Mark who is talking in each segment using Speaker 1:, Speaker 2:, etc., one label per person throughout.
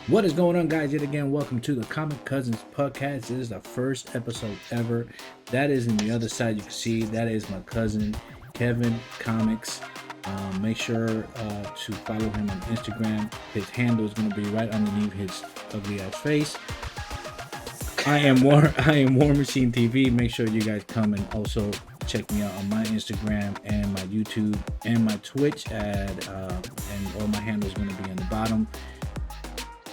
Speaker 1: What is going on, guys? Yet again, welcome to the Comic Cousins podcast. This is the first episode ever. That is in the other side. You can see that is my cousin Kevin Comics. Make sure to follow him on Instagram. His handle is going to be right underneath his ugly ass face. I am War Machine TV. Make sure you guys come and also check me out on my Instagram and my YouTube and my Twitch and all my handles going to be on the bottom.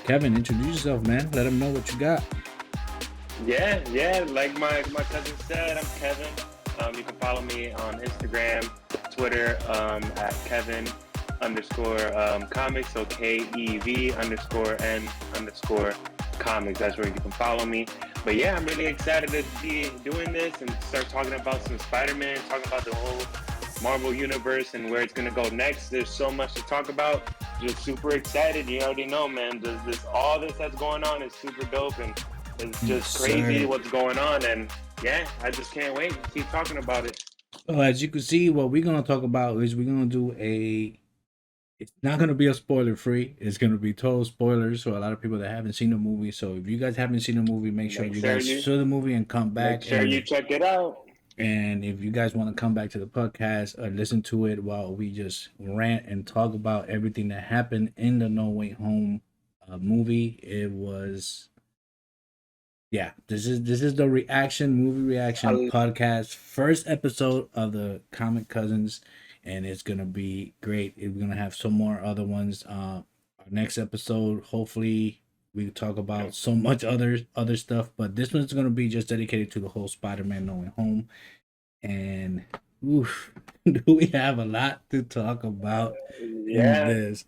Speaker 1: Kevin, introduce yourself, man. Let them know what you got.
Speaker 2: Yeah. Like my cousin said, I'm Kevin. You can follow me on Instagram, Twitter at Kevin_comics. So KEV_N_comics. That's where you can follow me. But yeah, I'm really excited to be doing this and start talking about some Spider-Man, talking about the whole Marvel universe and where it's gonna go next. There's so much to talk about. Just super excited. You already know, man. All this that's going on is super dope, and it's just crazy what's going on. And yeah, I just can't wait to keep talking about it.
Speaker 1: So as you can see, what we're gonna talk about is we're gonna do it's not gonna be a spoiler free. It's gonna be total spoilers. So a lot of people that haven't seen the movie. So if you guys haven't seen the movie, make sure you guys see the movie and come back.
Speaker 2: Make sure you check it out.
Speaker 1: And if you guys want to come back to the podcast or listen to it while we just rant and talk about everything that happened in the No Way Home movie, it was, this is the movie reaction podcast, first episode of the Comic Cousins, and it's gonna be great. We're gonna have some more other ones. Our next episode, hopefully, we talk about so much other stuff, but this one's gonna be just dedicated to the whole Spider-Man No Way Home. And do we have a lot to talk about in this?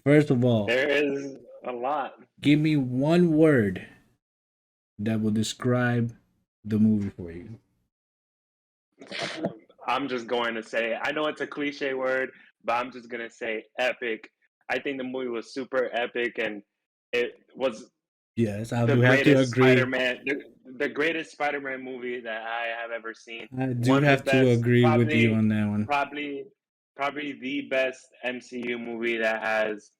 Speaker 1: First of all,
Speaker 2: there is a lot.
Speaker 1: Give me one word that will describe the movie for you.
Speaker 2: I'm just going to say, I know it's a cliche word, but I'm just going to say epic. I think the movie was super epic, and it was
Speaker 1: I do have to agree.
Speaker 2: The greatest Spider-Man movie that I have ever seen.
Speaker 1: I do have to agree with you on that one.
Speaker 2: Probably the best MCU movie that has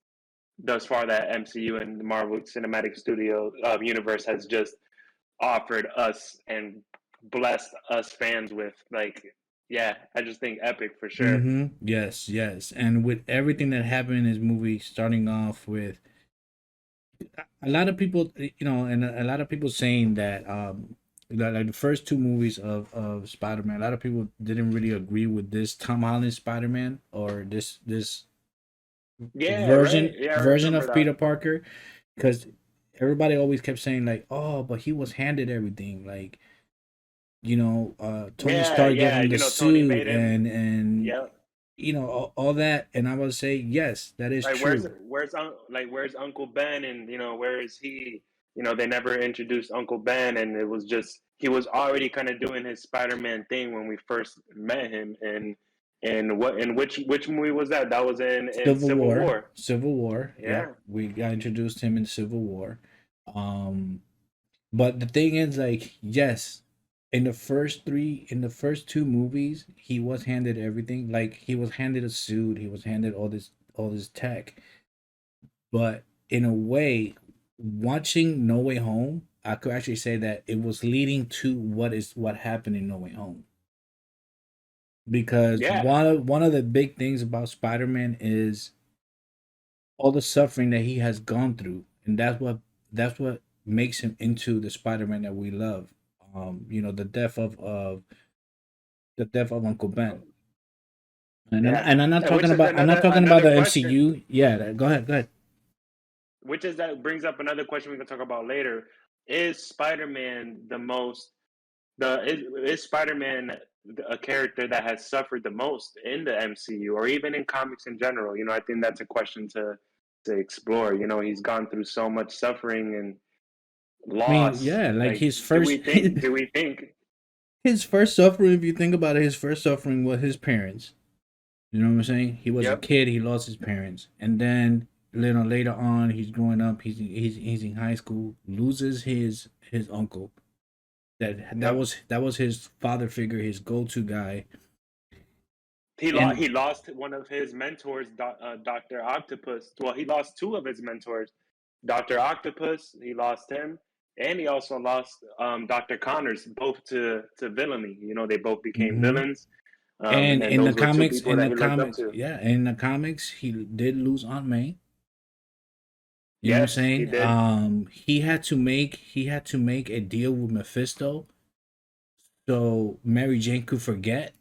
Speaker 2: thus far that MCU and the Marvel Cinematic Studio universe has just offered us and blessed us fans with. Like, yeah, I just think epic for sure.
Speaker 1: Mm-hmm. Yes. And with everything that happened in this movie, starting off with a lot of people, and a lot of people saying that like the first two movies of Spider-Man, a lot of people didn't really agree with this Tom Holland Spider-Man or this version of Peter Parker, because everybody always kept saying like, oh, but he was handed everything, like, Tony Stark gave him the suit and all that, and I would say yes, that is true.
Speaker 2: Where's Uncle Ben, and where is he? They never introduced Uncle Ben, and it was just he was already kind of doing his Spider-Man thing when we first met him. And which movie was that? That was in Civil War.
Speaker 1: Civil War. Yeah, we got introduced him in Civil War. But the thing is, like, yes, in the first two movies, he was handed everything. Like, he was handed a suit, he was handed all this tech. But in a way, watching No Way Home, I could actually say that it was leading to what happened in No Way Home. Because one of the big things about Spider-Man is all the suffering that he has gone through, and that's what makes him into the Spider-Man that we love. The death of Uncle Ben. And I'm not talking about the MCU. Yeah, go ahead.
Speaker 2: Which is that brings up another question we can talk about later. Is Spider-Man is Spider-Man a character that has suffered the most in the MCU or even in comics in general? I think that's a question to explore. He's gone through so much suffering and loss.
Speaker 1: Like his first.
Speaker 2: Do we think
Speaker 1: his first suffering? If you think about it, his first suffering was his parents. You know what I'm saying? He was a kid. He lost his parents, and then later on, he's growing up. He's in high school. Loses his uncle. That was his father figure, his go-to guy.
Speaker 2: He lost one of his mentors, Dr. Octopus. Well, he lost two of his mentors. Doctor Octopus, he lost him, and he also lost Doctor Connors, both to villainy. You know, they both became
Speaker 1: Hmm.
Speaker 2: villains,
Speaker 1: And
Speaker 2: and
Speaker 1: in the
Speaker 2: those were two
Speaker 1: comics,
Speaker 2: people
Speaker 1: in
Speaker 2: that
Speaker 1: the
Speaker 2: he looked up
Speaker 1: comics,
Speaker 2: to.
Speaker 1: yeah, in the comics, he did lose Aunt May. You know what I'm
Speaker 2: Yes, he
Speaker 1: saying?
Speaker 2: did.
Speaker 1: He had to make a deal with Mephisto so Mary Jane could forget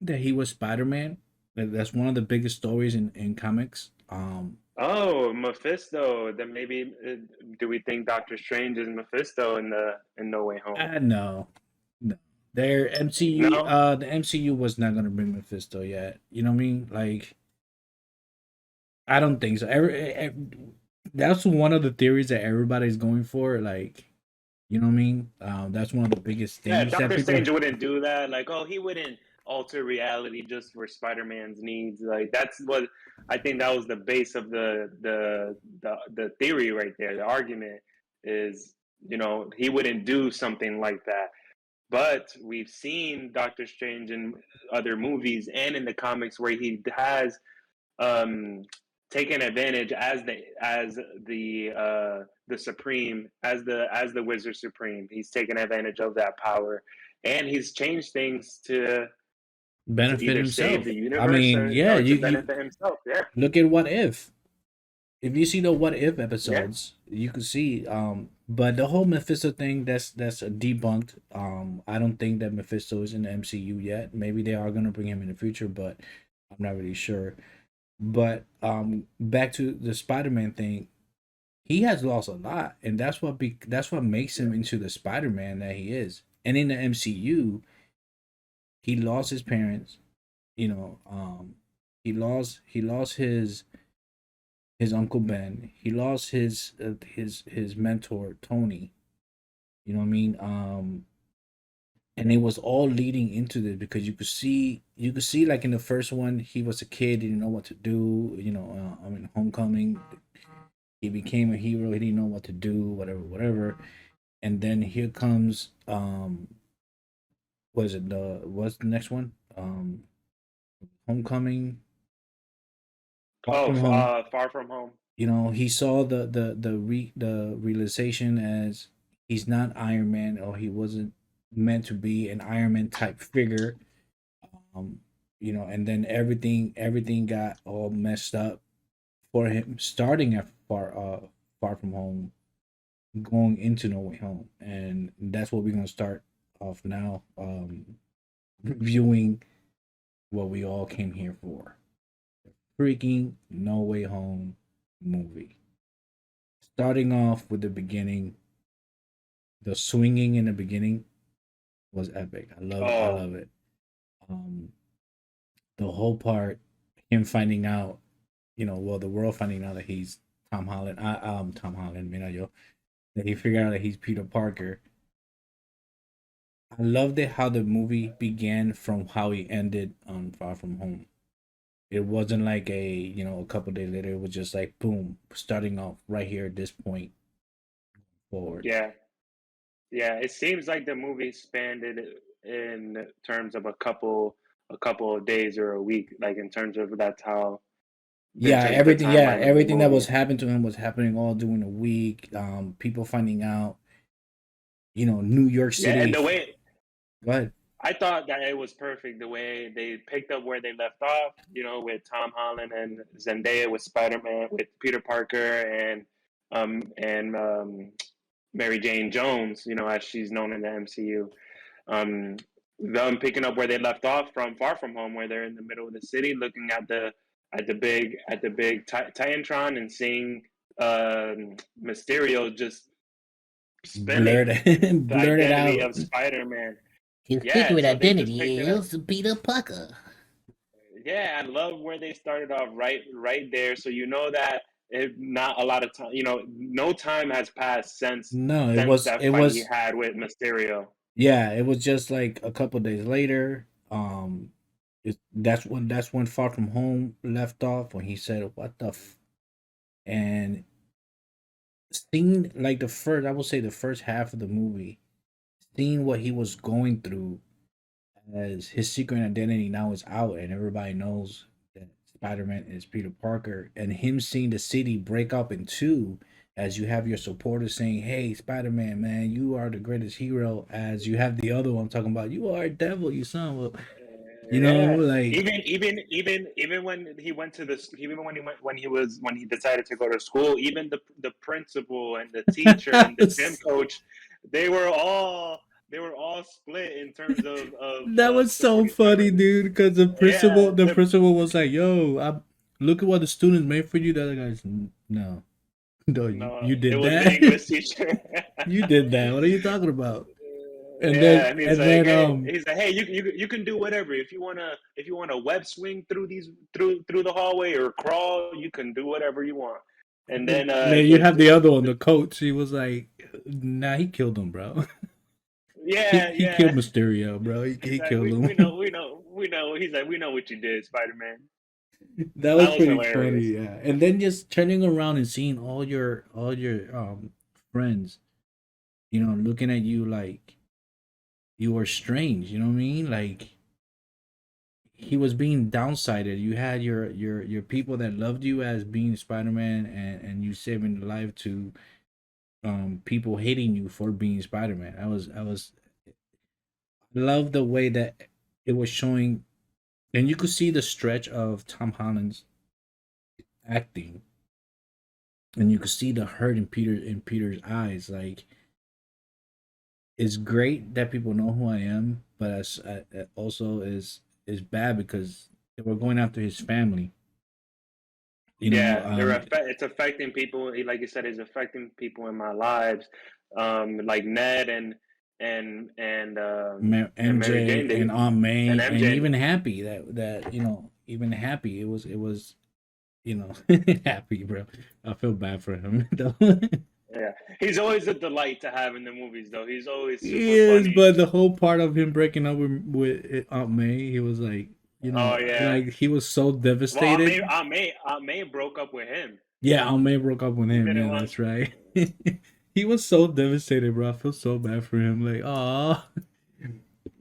Speaker 1: that he was Spider-Man. That's one of the biggest stories in comics.
Speaker 2: Oh, Mephisto. Then maybe do we think Doctor Strange is Mephisto in No Way Home?
Speaker 1: No, no. Their MCU,
Speaker 2: No.
Speaker 1: the MCU was not gonna bring Mephisto yet. You know what I mean? Like, I don't think so. That's one of the theories that everybody's going for. Like, you know what I mean? That's one of the biggest
Speaker 2: Yeah,
Speaker 1: things that
Speaker 2: Doctor
Speaker 1: people.
Speaker 2: Strange wouldn't do that. Like, oh, he wouldn't alter reality just for Spider-Man's needs. Like, that's what I think that was the base of the theory right there. The argument is, you know, he wouldn't do something like that. But we've seen Doctor Strange in other movies and in the comics where he has um, taken advantage as the supreme, as the wizard supreme. He's taken advantage of that power, and he's changed things to
Speaker 1: Benefit
Speaker 2: either save
Speaker 1: himself.
Speaker 2: the
Speaker 1: I
Speaker 2: universe
Speaker 1: mean, yeah,
Speaker 2: or to
Speaker 1: you
Speaker 2: benefit himself. Yeah,
Speaker 1: look at What If. If you see the What If
Speaker 2: yeah,
Speaker 1: episodes, you can see. But the whole Mephisto thing, that's debunked. I don't think that Mephisto is in the MCU yet. Maybe they are gonna bring him in the future, but I'm not really sure. But back to the Spider-Man thing, he has lost a lot, and that's what makes him
Speaker 2: yeah.
Speaker 1: into the Spider-Man that he is. And in the MCU, he lost his parents. You know, he lost his uncle Ben. He lost his mentor Tony. You know what I mean? And it was all leading into this because you could see like in the first one he was a kid, didn't know what to do. I mean, Homecoming, he became a hero. He didn't know what to do, whatever, whatever. And then here comes what is it? What's the next one? Homecoming, Far
Speaker 2: Oh,
Speaker 1: From Home.
Speaker 2: Far From Home.
Speaker 1: He saw the realization as he's not Iron Man, or he wasn't meant to be an Iron Man type figure. Um, and then everything got all messed up for him starting at Far From Home, going into No Way Home, and that's what we're gonna start off now. Reviewing what we all came here for. Freaking No Way Home movie. Starting off with the beginning, the swinging in the beginning was epic. I
Speaker 2: Oh,
Speaker 1: love it. Um, the whole part, him finding out, well, the world finding out that he's Tom Holland. Tom Holland, mira yo, that he figured out that he's Peter Parker. I loved it how the movie began from how he ended on Far From Home. It wasn't like a couple days later. It was just like boom, starting off right here at this point forward.
Speaker 2: yeah, yeah. It seems like the movie spanned it in terms of a couple of days or a week. Like in terms of that's how in
Speaker 1: Yeah,
Speaker 2: terms of the
Speaker 1: everything. Yeah,
Speaker 2: timeline of the
Speaker 1: everything that was
Speaker 2: movie.
Speaker 1: happening to him was happening all during the week. People finding out. New York
Speaker 2: Yeah, and
Speaker 1: City.
Speaker 2: the way
Speaker 1: Go ahead.
Speaker 2: I thought that it was perfect the way they picked up where they left off, with Tom Holland and Zendaya with Spider-Man, with Peter Parker and Mary Jane Jones, as she's known in the MCU. Um, them picking up where they left off from Far From Home, where they're in the middle of the city, looking at the big Titantron and seeing Mysterio just
Speaker 1: Blurred,
Speaker 2: spinning the
Speaker 1: blurred it
Speaker 2: identity
Speaker 1: out.
Speaker 2: of Spider-Man.
Speaker 3: His
Speaker 2: Yeah,
Speaker 3: secret
Speaker 2: so they just
Speaker 3: identity
Speaker 2: picked it up.
Speaker 3: is Peter Parker.
Speaker 2: Yeah, I love where they started off right there. So you know that not a lot of time, no time has passed since
Speaker 1: No, it
Speaker 2: since
Speaker 1: was
Speaker 2: that
Speaker 1: it
Speaker 2: fight he
Speaker 1: was
Speaker 2: had with Mysterio.
Speaker 1: yeah, it was just like a couple days later. That's when Far From Home left off when he said, "What the," and seeing like I will say the first half of the movie, seeing what he was going through as his secret identity now is out and everybody knows that Spider-Man is Peter Parker, and him seeing the city break up in two as you have your supporters saying, "Hey, Spider-Man, man, you are the greatest hero," as you have the other one talking about, "You are a devil, you son of a,"
Speaker 2: Yeah,
Speaker 1: like
Speaker 2: even when he went to the even when he decided to go to school, even the principal and the teacher and the gym coach, they were all they were all split in terms
Speaker 1: that
Speaker 2: of
Speaker 1: was so
Speaker 2: supporting
Speaker 1: funny,
Speaker 2: Spider-Man.
Speaker 1: dude. Because
Speaker 2: Yeah,
Speaker 1: the principal was like, "Yo, look at what the students made for you." The other guys, no, no,
Speaker 2: no,
Speaker 1: you
Speaker 2: it
Speaker 1: did
Speaker 2: was the
Speaker 1: that.
Speaker 2: English teacher.
Speaker 1: You did that. What are you talking about?
Speaker 2: Yeah, and he's
Speaker 1: And
Speaker 2: like,
Speaker 1: then
Speaker 2: hey, you can do whatever. If you wanna web swing through through the hallway or crawl, you can do whatever you want. And then
Speaker 1: then you have the other one, the coach. He was like, "Nah, he killed him, bro.
Speaker 2: yeah,
Speaker 1: He killed
Speaker 2: yeah.
Speaker 1: Mysterio, bro.
Speaker 2: He's
Speaker 1: He
Speaker 2: like,
Speaker 1: killed him."
Speaker 2: we know. He's like, we know what you did, Spider Man.
Speaker 1: That was
Speaker 2: That was
Speaker 1: pretty funny,
Speaker 2: hilarious.
Speaker 1: yeah. And then just turning around and seeing all your friends, looking at you like you were strange. You know what I mean? Like he was being downsided. You had your people that loved you as being Spider Man, and you saving the life to people hating you for being Spider Man. I love the way that it was showing, and you could see the stretch of Tom Holland's acting, and you could see the hurt in Peter's eyes. Like it's great that people know who I am, but as also is bad because they were going after his family. You know,
Speaker 2: Yeah, it's affecting people. Like you said, it's affecting people in my lives. Like Ned and Mary
Speaker 1: MJ
Speaker 2: Jane,
Speaker 1: and Aunt
Speaker 2: and
Speaker 1: May, and
Speaker 2: MJ.
Speaker 1: even Happy, even Happy, it was Happy, bro. I feel bad for him though.
Speaker 2: Yeah, he's always a delight to have in the movies, though. He's always
Speaker 1: He
Speaker 2: super
Speaker 1: is,
Speaker 2: funny.
Speaker 1: but the whole part of him breaking up with Aunt May, he was like,
Speaker 2: Oh yeah.
Speaker 1: like he was so
Speaker 2: Well,
Speaker 1: devastated.
Speaker 2: Aunt May broke up with him.
Speaker 1: Yeah, Aunt May broke up with
Speaker 2: He
Speaker 1: him.
Speaker 2: didn't
Speaker 1: Yeah,
Speaker 2: want.
Speaker 1: that's right. He was so devastated, bro. I feel so bad for him. Like, ah,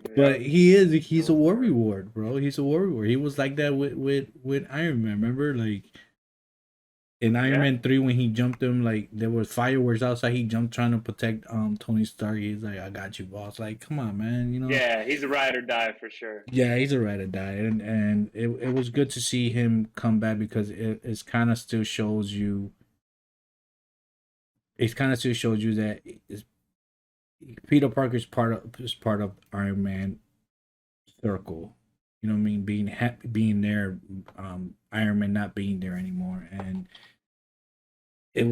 Speaker 2: Yeah,
Speaker 1: but he's a war reward, bro. He's a war reward. He was like that with Iron Man. Remember, like in Iron
Speaker 2: yeah,
Speaker 1: Man 3 when he jumped him, like there was fireworks outside. He jumped trying to protect Tony Stark. He's like, I got you, boss. Like, come on, man.
Speaker 2: yeah. He's a ride or die for sure.
Speaker 1: Yeah, he's a ride or die, and it was good to see him come back because it's kind of still shows you. It kind of still shows you that Peter Parker's part of Iron Man circle. You know what I mean? Being happy, being there, Iron Man not being there anymore, and it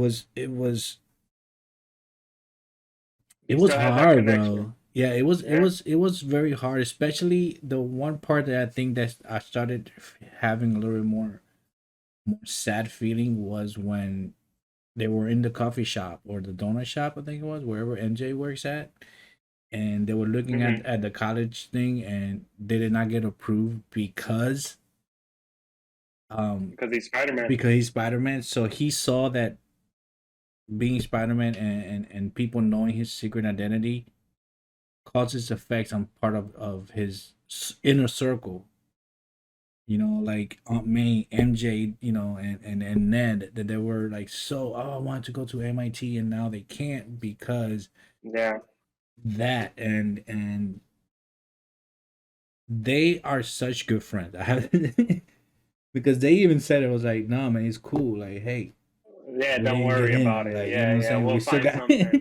Speaker 2: He
Speaker 1: was
Speaker 2: still had that
Speaker 1: hard,
Speaker 2: connection.
Speaker 1: bro. Yeah,
Speaker 2: Yeah.
Speaker 1: it was very hard, especially the one part that I think that I started having a little bit more sad feeling was when they were in the coffee shop or the donut shop, I think it was, wherever MJ works at, and they were looking
Speaker 2: Hmm.
Speaker 1: at the college thing, and they did not get approved um
Speaker 2: Because he's Spider Man.
Speaker 1: because he's Spider-Man. So he saw that being Spider-Man and people knowing his secret identity causes effects on part of his inner circle. Like Aunt May, MJ, and Ned, that they were like, so, oh, I wanted to go to MIT and now they can't because
Speaker 2: Yeah.
Speaker 1: that, and they are such good friends. I have because they even said it was like, nah, man, it's cool. Like, hey,
Speaker 2: Yeah.
Speaker 1: we
Speaker 2: Don't
Speaker 1: didn't get
Speaker 2: worry about
Speaker 1: in.
Speaker 2: it.
Speaker 1: Like, you know
Speaker 2: Yeah.
Speaker 1: what I'm
Speaker 2: Yeah.
Speaker 1: saying? We
Speaker 2: We'll
Speaker 1: still
Speaker 2: find
Speaker 1: got
Speaker 2: something.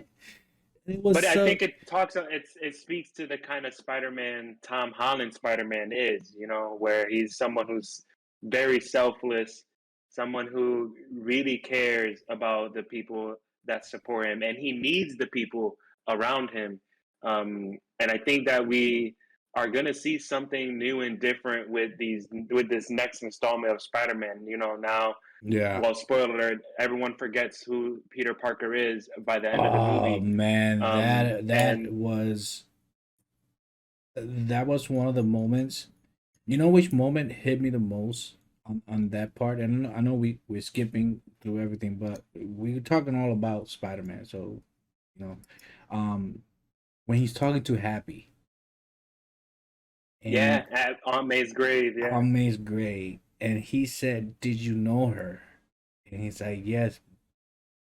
Speaker 1: it. Was
Speaker 2: But I
Speaker 1: so
Speaker 2: think it speaks to the kind of Spider-Man Tom Holland Spider-Man is, where he's someone who's very selfless, someone who really cares about the people that support him, and he needs the people around him. And I think that we are gonna see something new and different with this next installment of Spider-Man. Now,
Speaker 1: yeah.
Speaker 2: well, spoiler alert, everyone forgets who Peter Parker is by the end of the
Speaker 1: Oh
Speaker 2: movie.
Speaker 1: man,
Speaker 2: And
Speaker 1: that was one of the moments. You know which moment hit me the most on that part? And I know we're skipping through everything, but we're talking all about Spider Man. So you know, um, when he's talking to Happy
Speaker 2: yeah,
Speaker 1: and
Speaker 2: at Aunt May's grave, yeah.
Speaker 1: Aunt May's great, and he said, "Did you know her?" And he's like, "Yes."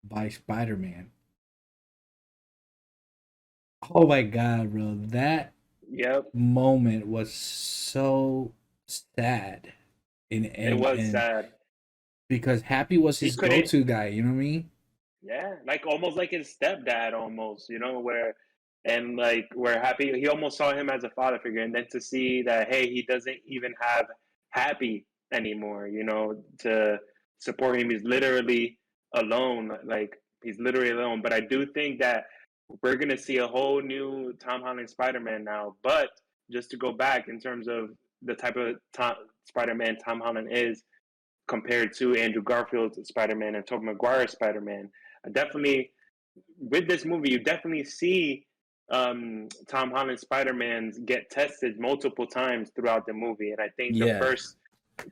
Speaker 1: by Spider-Man. Oh my god, bro. That
Speaker 2: Yep,
Speaker 1: moment was so sad.
Speaker 2: it was
Speaker 1: And
Speaker 2: sad.
Speaker 1: because Happy was
Speaker 2: He
Speaker 1: his
Speaker 2: couldn't.
Speaker 1: go-to guy, you know what I mean?
Speaker 2: Yeah, like almost like his stepdad, almost, where and like where Happy, he almost saw him as a father figure, and then to see that, hey, he doesn't even have Happy anymore, to support him. He's literally alone, like he's literally alone. But I do think that we're gonna see a whole new Tom Holland Spider-Man now. But just to go back in terms of the type of Spider-Man Tom Holland is, compared to Andrew Garfield's Spider-Man and Tobey Maguire's Spider-Man. I definitely, with this movie, you definitely see Tom Holland's Spider-Man get tested multiple times throughout the movie. And I think the
Speaker 1: Yeah,
Speaker 2: first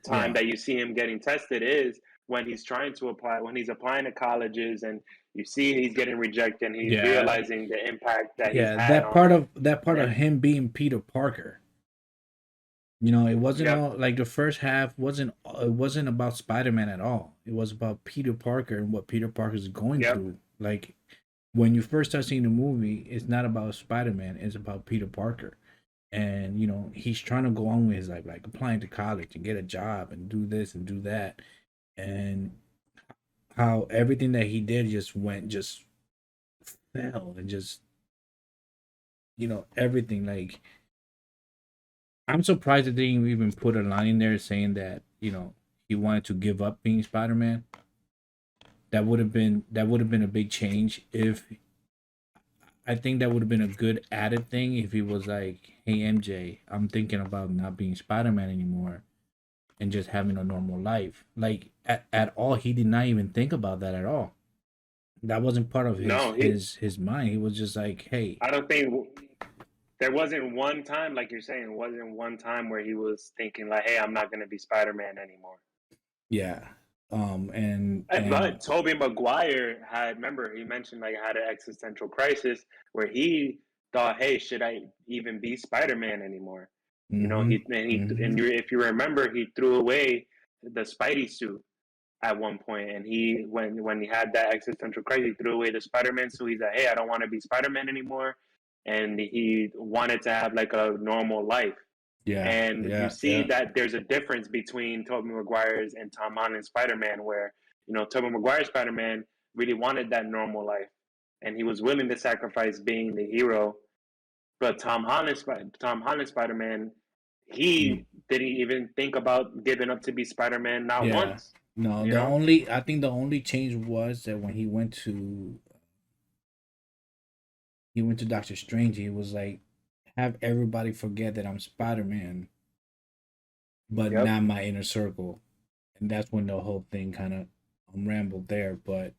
Speaker 2: time
Speaker 1: yeah,
Speaker 2: that you see him getting tested is when he's trying to apply, when he's applying to colleges, and you see he's getting rejected, and he's
Speaker 1: yeah,
Speaker 2: realizing the impact that he's
Speaker 1: yeah.
Speaker 2: had on.
Speaker 1: That part of
Speaker 2: And
Speaker 1: him being Peter Parker. It wasn't
Speaker 2: yep,
Speaker 1: all like the first half wasn't it wasn't about Spider-Man at all. It was about Peter Parker and what Peter Parker's going
Speaker 2: yep,
Speaker 1: through. Like when you first start seeing the movie, it's not about Spider-Man, it's about Peter Parker. And he's trying to go on with his life, like applying to college and get a job and do this and do that. And how everything that he did just fell and just everything like I'm surprised that they didn't even put a line in there saying that he wanted to give up being Spider-Man. That would have been a big change. If I think that would have been a good added thing if he was like, "Hey MJ, I'm thinking about not being Spider-Man anymore and just having a normal life." Like at all, he did not even think about that at all. That wasn't part of his
Speaker 2: no,
Speaker 1: his mind. He was just like, "Hey,
Speaker 2: I don't think there wasn't one time, like you're saying, it wasn't one time where he was thinking like, "Hey, I'm not going to be Spider-Man anymore."
Speaker 1: yeah." And
Speaker 2: But Tobey Maguire had, remember, he mentioned like had an existential crisis where he thought, "Hey, should I even be Spider-Man anymore?"
Speaker 1: mm-hmm, mm-hmm.
Speaker 2: If you remember, he threw away the Spidey suit at one point, and he when he had that existential crisis, he threw away the Spider-Man suit. He's like, "Hey, I don't want to be Spider-Man anymore," and he wanted to have like a normal life.
Speaker 1: Yeah,
Speaker 2: And you
Speaker 1: yeah,
Speaker 2: see
Speaker 1: yeah.
Speaker 2: that there's a difference between Tobey Maguire's and Tom Holland's Spider-Man, where Tobey Maguire's Spider-Man really wanted that normal life, and he was willing to sacrifice being the hero. But Tom Holland's Spider-Man,
Speaker 1: Mm,
Speaker 2: he didn't even think about giving up to be Spider-Man, not
Speaker 1: yeah.
Speaker 2: once.
Speaker 1: No,
Speaker 2: You know?
Speaker 1: I think the only change was that when he went to Doctor Strange, he was like, have everybody forget that I'm Spider Man, but
Speaker 2: Yep.
Speaker 1: not my inner circle. And that's when the whole thing kind of rambled there. But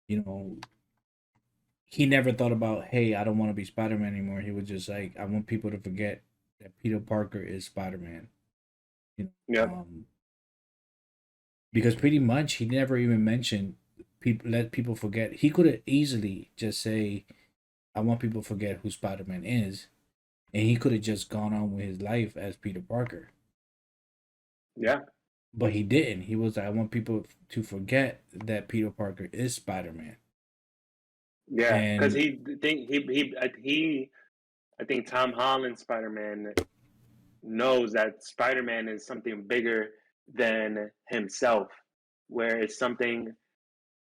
Speaker 1: you know, he never thought about, hey, I don't want to be Spider Man anymore. He was just like, I want people to forget that Peter Parker is Spider Man. You
Speaker 2: Yep.
Speaker 1: because pretty much he never even mentioned people. Let people forget. He could have easily just say, I want people to forget who Spider Man is, and he could have just gone on with his life as Peter Parker.
Speaker 2: Yeah.
Speaker 1: But he didn't. He was like, I want people to forget that Peter Parker is Spider Man.
Speaker 2: Yeah. Because
Speaker 1: And
Speaker 2: I think Tom Holland Spider-Man knows that Spider-Man is something bigger than himself, where it's something.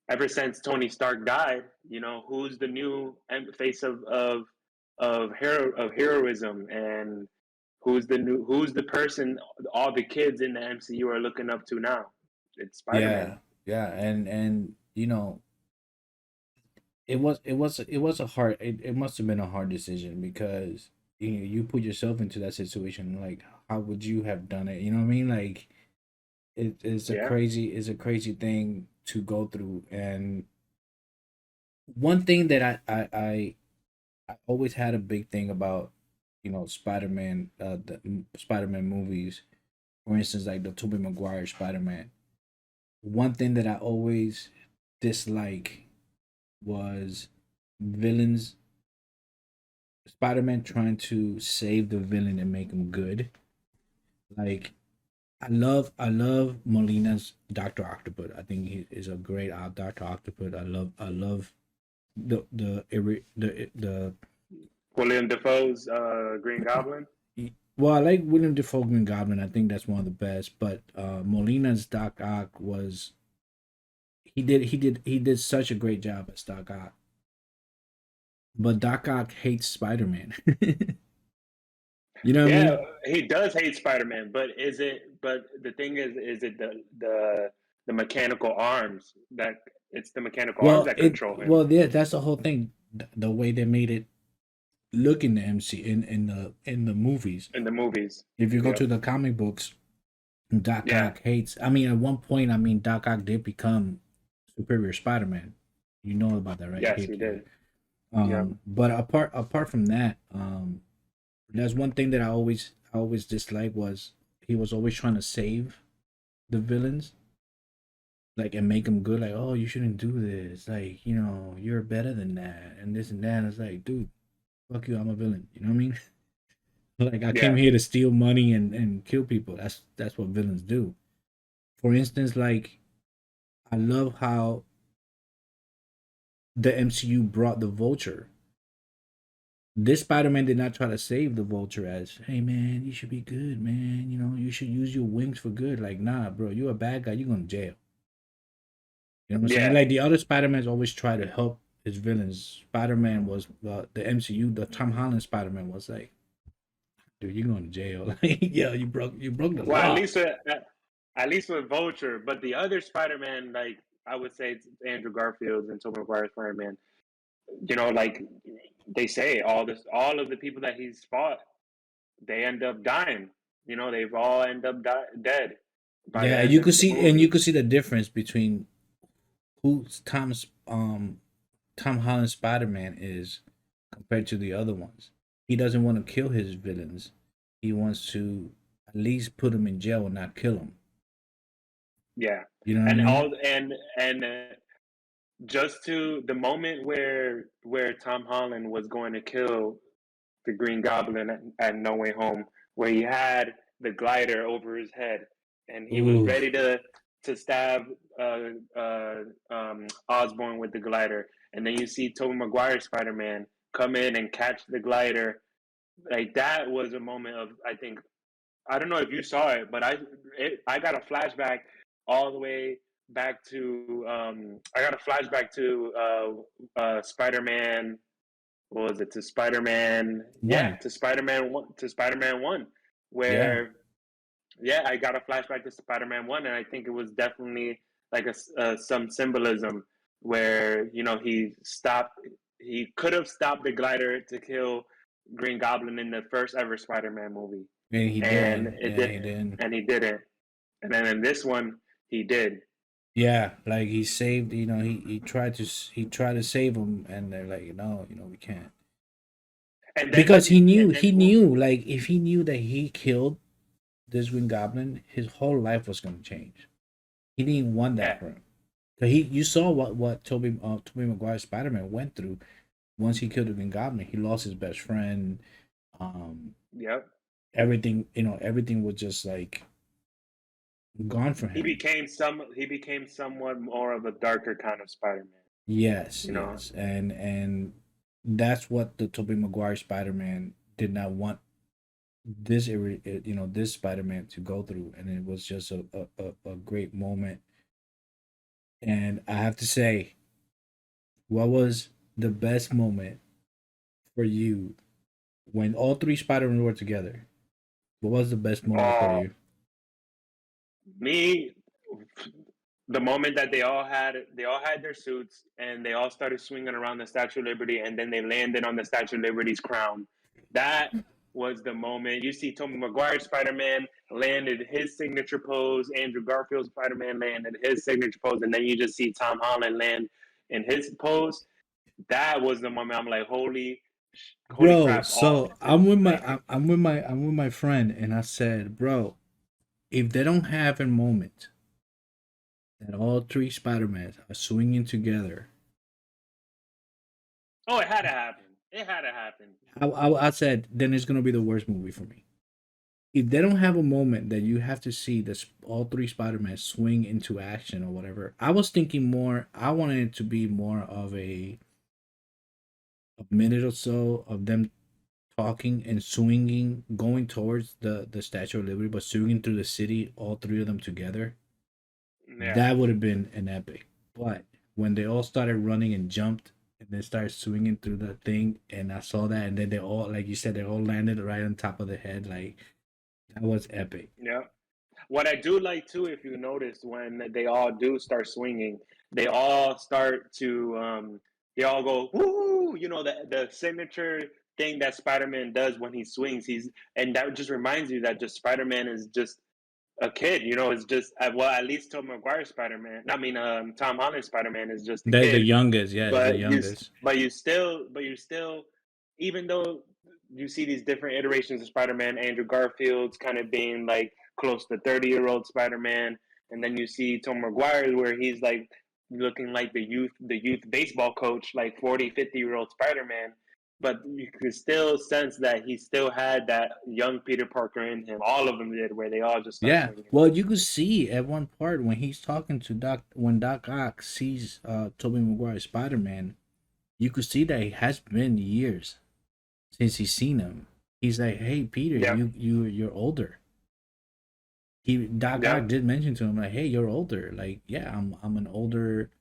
Speaker 2: Ever since Tony Stark died, who's the new face of heroism, and who's the person all the kids in the MCU are looking up to now? It's Spider-Man.
Speaker 1: yeah, yeah, and it was a hard it must have been a hard decision because you put yourself into that situation, like how would you have done it, you know what I mean, like
Speaker 2: Yeah.
Speaker 1: it's a crazy thing to go through. And one thing that I always had a big thing about Spider-Man, the Spider-Man movies, for instance, like the Tobey Maguire Spider-Man. One thing that I always dislike was villains, Spider-Man trying to save the villain and make him good. Like I love Molina's Doctor Octopus. I think he is a great Doctor Octopus. I love the
Speaker 2: William Defoe's Green Goblin.
Speaker 1: well, I like William Defoe Green Goblin. I think that's one of the best. But Molina's Doc Ock was he did such a great job as Doc Ock. But Doc Ock hates Spider Man. You know what I
Speaker 2: Yeah,
Speaker 1: mean?
Speaker 2: he does hate Spider-Man, but is it? But the thing is it the mechanical arms that it's the mechanical arms
Speaker 1: Well,
Speaker 2: that control him
Speaker 1: yeah, that's the whole thing. The way they made it look in the MC in the movies.
Speaker 2: in the movies?
Speaker 1: If you go
Speaker 2: Yep.
Speaker 1: to the comic books, Doc
Speaker 2: Yeah.
Speaker 1: Ock hates. I mean, at one point, I mean, Doc Ock did become Superior Spider-Man. You know about that, right?
Speaker 2: Yes, he did. Yep.
Speaker 1: But apart from that, that's one thing that I always disliked was he was always trying to save the villains, like and make them good. Like, oh, you shouldn't do this. Like, you're better than that, and this and that. And it's like, dude, fuck you, I'm a villain. You know what I mean? Like, I came
Speaker 2: Yeah.
Speaker 1: here to steal money and kill people. That's what villains do. For instance, like I love how the MCU brought the Vulture. This Spider-Man did not try to save the Vulture as, hey man, you should be good, man. You should use your wings for good. Like, nah, bro, you're a bad guy. You're going to jail. You know what I'm saying?
Speaker 2: Yeah.
Speaker 1: Like the other Spider-Mans always try to help his villains. Spider-Man was the MCU. The Tom Holland Spider-Man was like, dude, you're going to jail. Like, yeah, you broke the
Speaker 2: Well,
Speaker 1: law.
Speaker 2: at least with Vulture, but the other Spider-Man, like I would say, it's Andrew Garfield's and Tobey Maguire's Spider-Man. Like they say, all of the people that he's fought, they end up dying. They've all end up dead by the
Speaker 1: Yeah,
Speaker 2: end
Speaker 1: you
Speaker 2: of
Speaker 1: could
Speaker 2: the
Speaker 1: see, and you
Speaker 2: movie.
Speaker 1: could see the difference between who Tom Holland Spider Man is compared to the other ones. He doesn't want to kill his villains. He wants to at least put them in jail and not kill them.
Speaker 2: Yeah,
Speaker 1: You know what I
Speaker 2: and
Speaker 1: mean?
Speaker 2: all and just to the moment where Tom Holland was going to kill the Green Goblin at No Way Home, where he had the glider over his head, and he was
Speaker 1: Ooh,
Speaker 2: ready to stab Osborn with the glider, and then you see Tobey Maguire Spider Man come in and catch the glider. Like that was a moment of, I think, I don't know if you saw it, but I got a flashback all the way back to I got a flashback to Spider Man. What was it? To Spider Man? Yeah,
Speaker 1: one.
Speaker 2: to Spider Man one. To Spider Man one,
Speaker 1: Yeah,
Speaker 2: where yeah, I got a flashback to Spider Man one, and I think it was definitely like some symbolism where he stopped. He could have stopped the glider to kill Green Goblin in the first ever Spider Man movie,
Speaker 1: and he
Speaker 2: and
Speaker 1: didn't.
Speaker 2: it
Speaker 1: Yeah,
Speaker 2: did,
Speaker 1: he didn't.
Speaker 2: and he didn't. And then in this one, he did.
Speaker 1: Yeah, like he saved. He tried to save him, and they're like, no, we can't.
Speaker 2: And then
Speaker 1: Because he knew
Speaker 2: and
Speaker 1: he
Speaker 2: then
Speaker 1: knew like if he knew that he killed this Green Goblin, his whole life was gonna change. He didn't want that
Speaker 2: yeah,
Speaker 1: for him. Cause you saw what Tobey Maguire Spider Man went through once he killed the Green Goblin. He lost his best friend. Um,
Speaker 2: yep.
Speaker 1: everything was just like gone from him.
Speaker 2: He became somewhat more of a darker kind of Spider Man.
Speaker 1: Yes,
Speaker 2: You know,
Speaker 1: yes, and that's what the Tobey Maguire Spider Man did not want this Spider Man to go through, and it was just a great moment. And I have to say, what was the best moment for you when all three Spider-Man were together? What was the best moment for
Speaker 2: uh,
Speaker 1: you?
Speaker 2: me, the moment that they all had their suits and they all started swinging around the Statue of Liberty, and then they landed on the Statue of Liberty's crown. That was the moment. You see Tobey Maguire Spider Man landed his signature pose, Andrew Garfield Spider Man landed his signature pose, and then you just see Tom Holland land in his pose. That was the moment I'm like, holy
Speaker 1: Bro,
Speaker 2: crap! All
Speaker 1: so I'm with my
Speaker 2: like,
Speaker 1: I'm with my friend, and I said, bro, if they don't have a moment that all three Spider-Mans are swinging together,
Speaker 2: oh, it had to happen. It had to happen.
Speaker 1: I said then it's gonna be the worst movie for me. if they don't have a moment that you have to see this all three Spider-Man swing into action or whatever, I was thinking more. I wanted it to be more of a minute or so of them talking and swinging, going towards the Statue of Liberty, but swinging through the city, all three of them together.
Speaker 2: Yeah.
Speaker 1: That would have been an epic. But when they all started running and jumped and then started swinging through the thing, and I saw that, and then they all, like you said, they all landed right on top of the head. Like that was epic.
Speaker 2: Yeah. What I do like too, if you notice, when they all do start swinging, they all start to they all go woo. You know the signature thing that Spider-Man does when he swings. And that just reminds you that just Spider-Man is just a kid. You know, it's just well, at least Tom Maguire Spider-Man. I mean, Tom Holland Spider-Man is just a
Speaker 1: The
Speaker 2: kid.
Speaker 1: youngest, yeah, the
Speaker 2: But
Speaker 1: youngest.
Speaker 2: you still, even though you see these different iterations of Spider-Man, Andrew Garfield's kind of being like close to 30-year-old Spider-Man, and then you see Tom Maguire where he's like looking like the youth baseball coach, like 40, 50-year-old Spider-Man. But you could still sense that he still had that young Peter Parker in him. All of them did, where they all just start
Speaker 1: Yeah.
Speaker 2: swinging.
Speaker 1: Well, you could see at one part when he's talking to when Doc Ock sees Tobey Maguire Spider Man, you could see that it has been years since he's seen him. He's like, "Hey, Peter,
Speaker 2: Yeah,
Speaker 1: you're older." Doc
Speaker 2: yeah,
Speaker 1: Ock did mention to him like, "Hey, you're older." Like, yeah, I'm an older.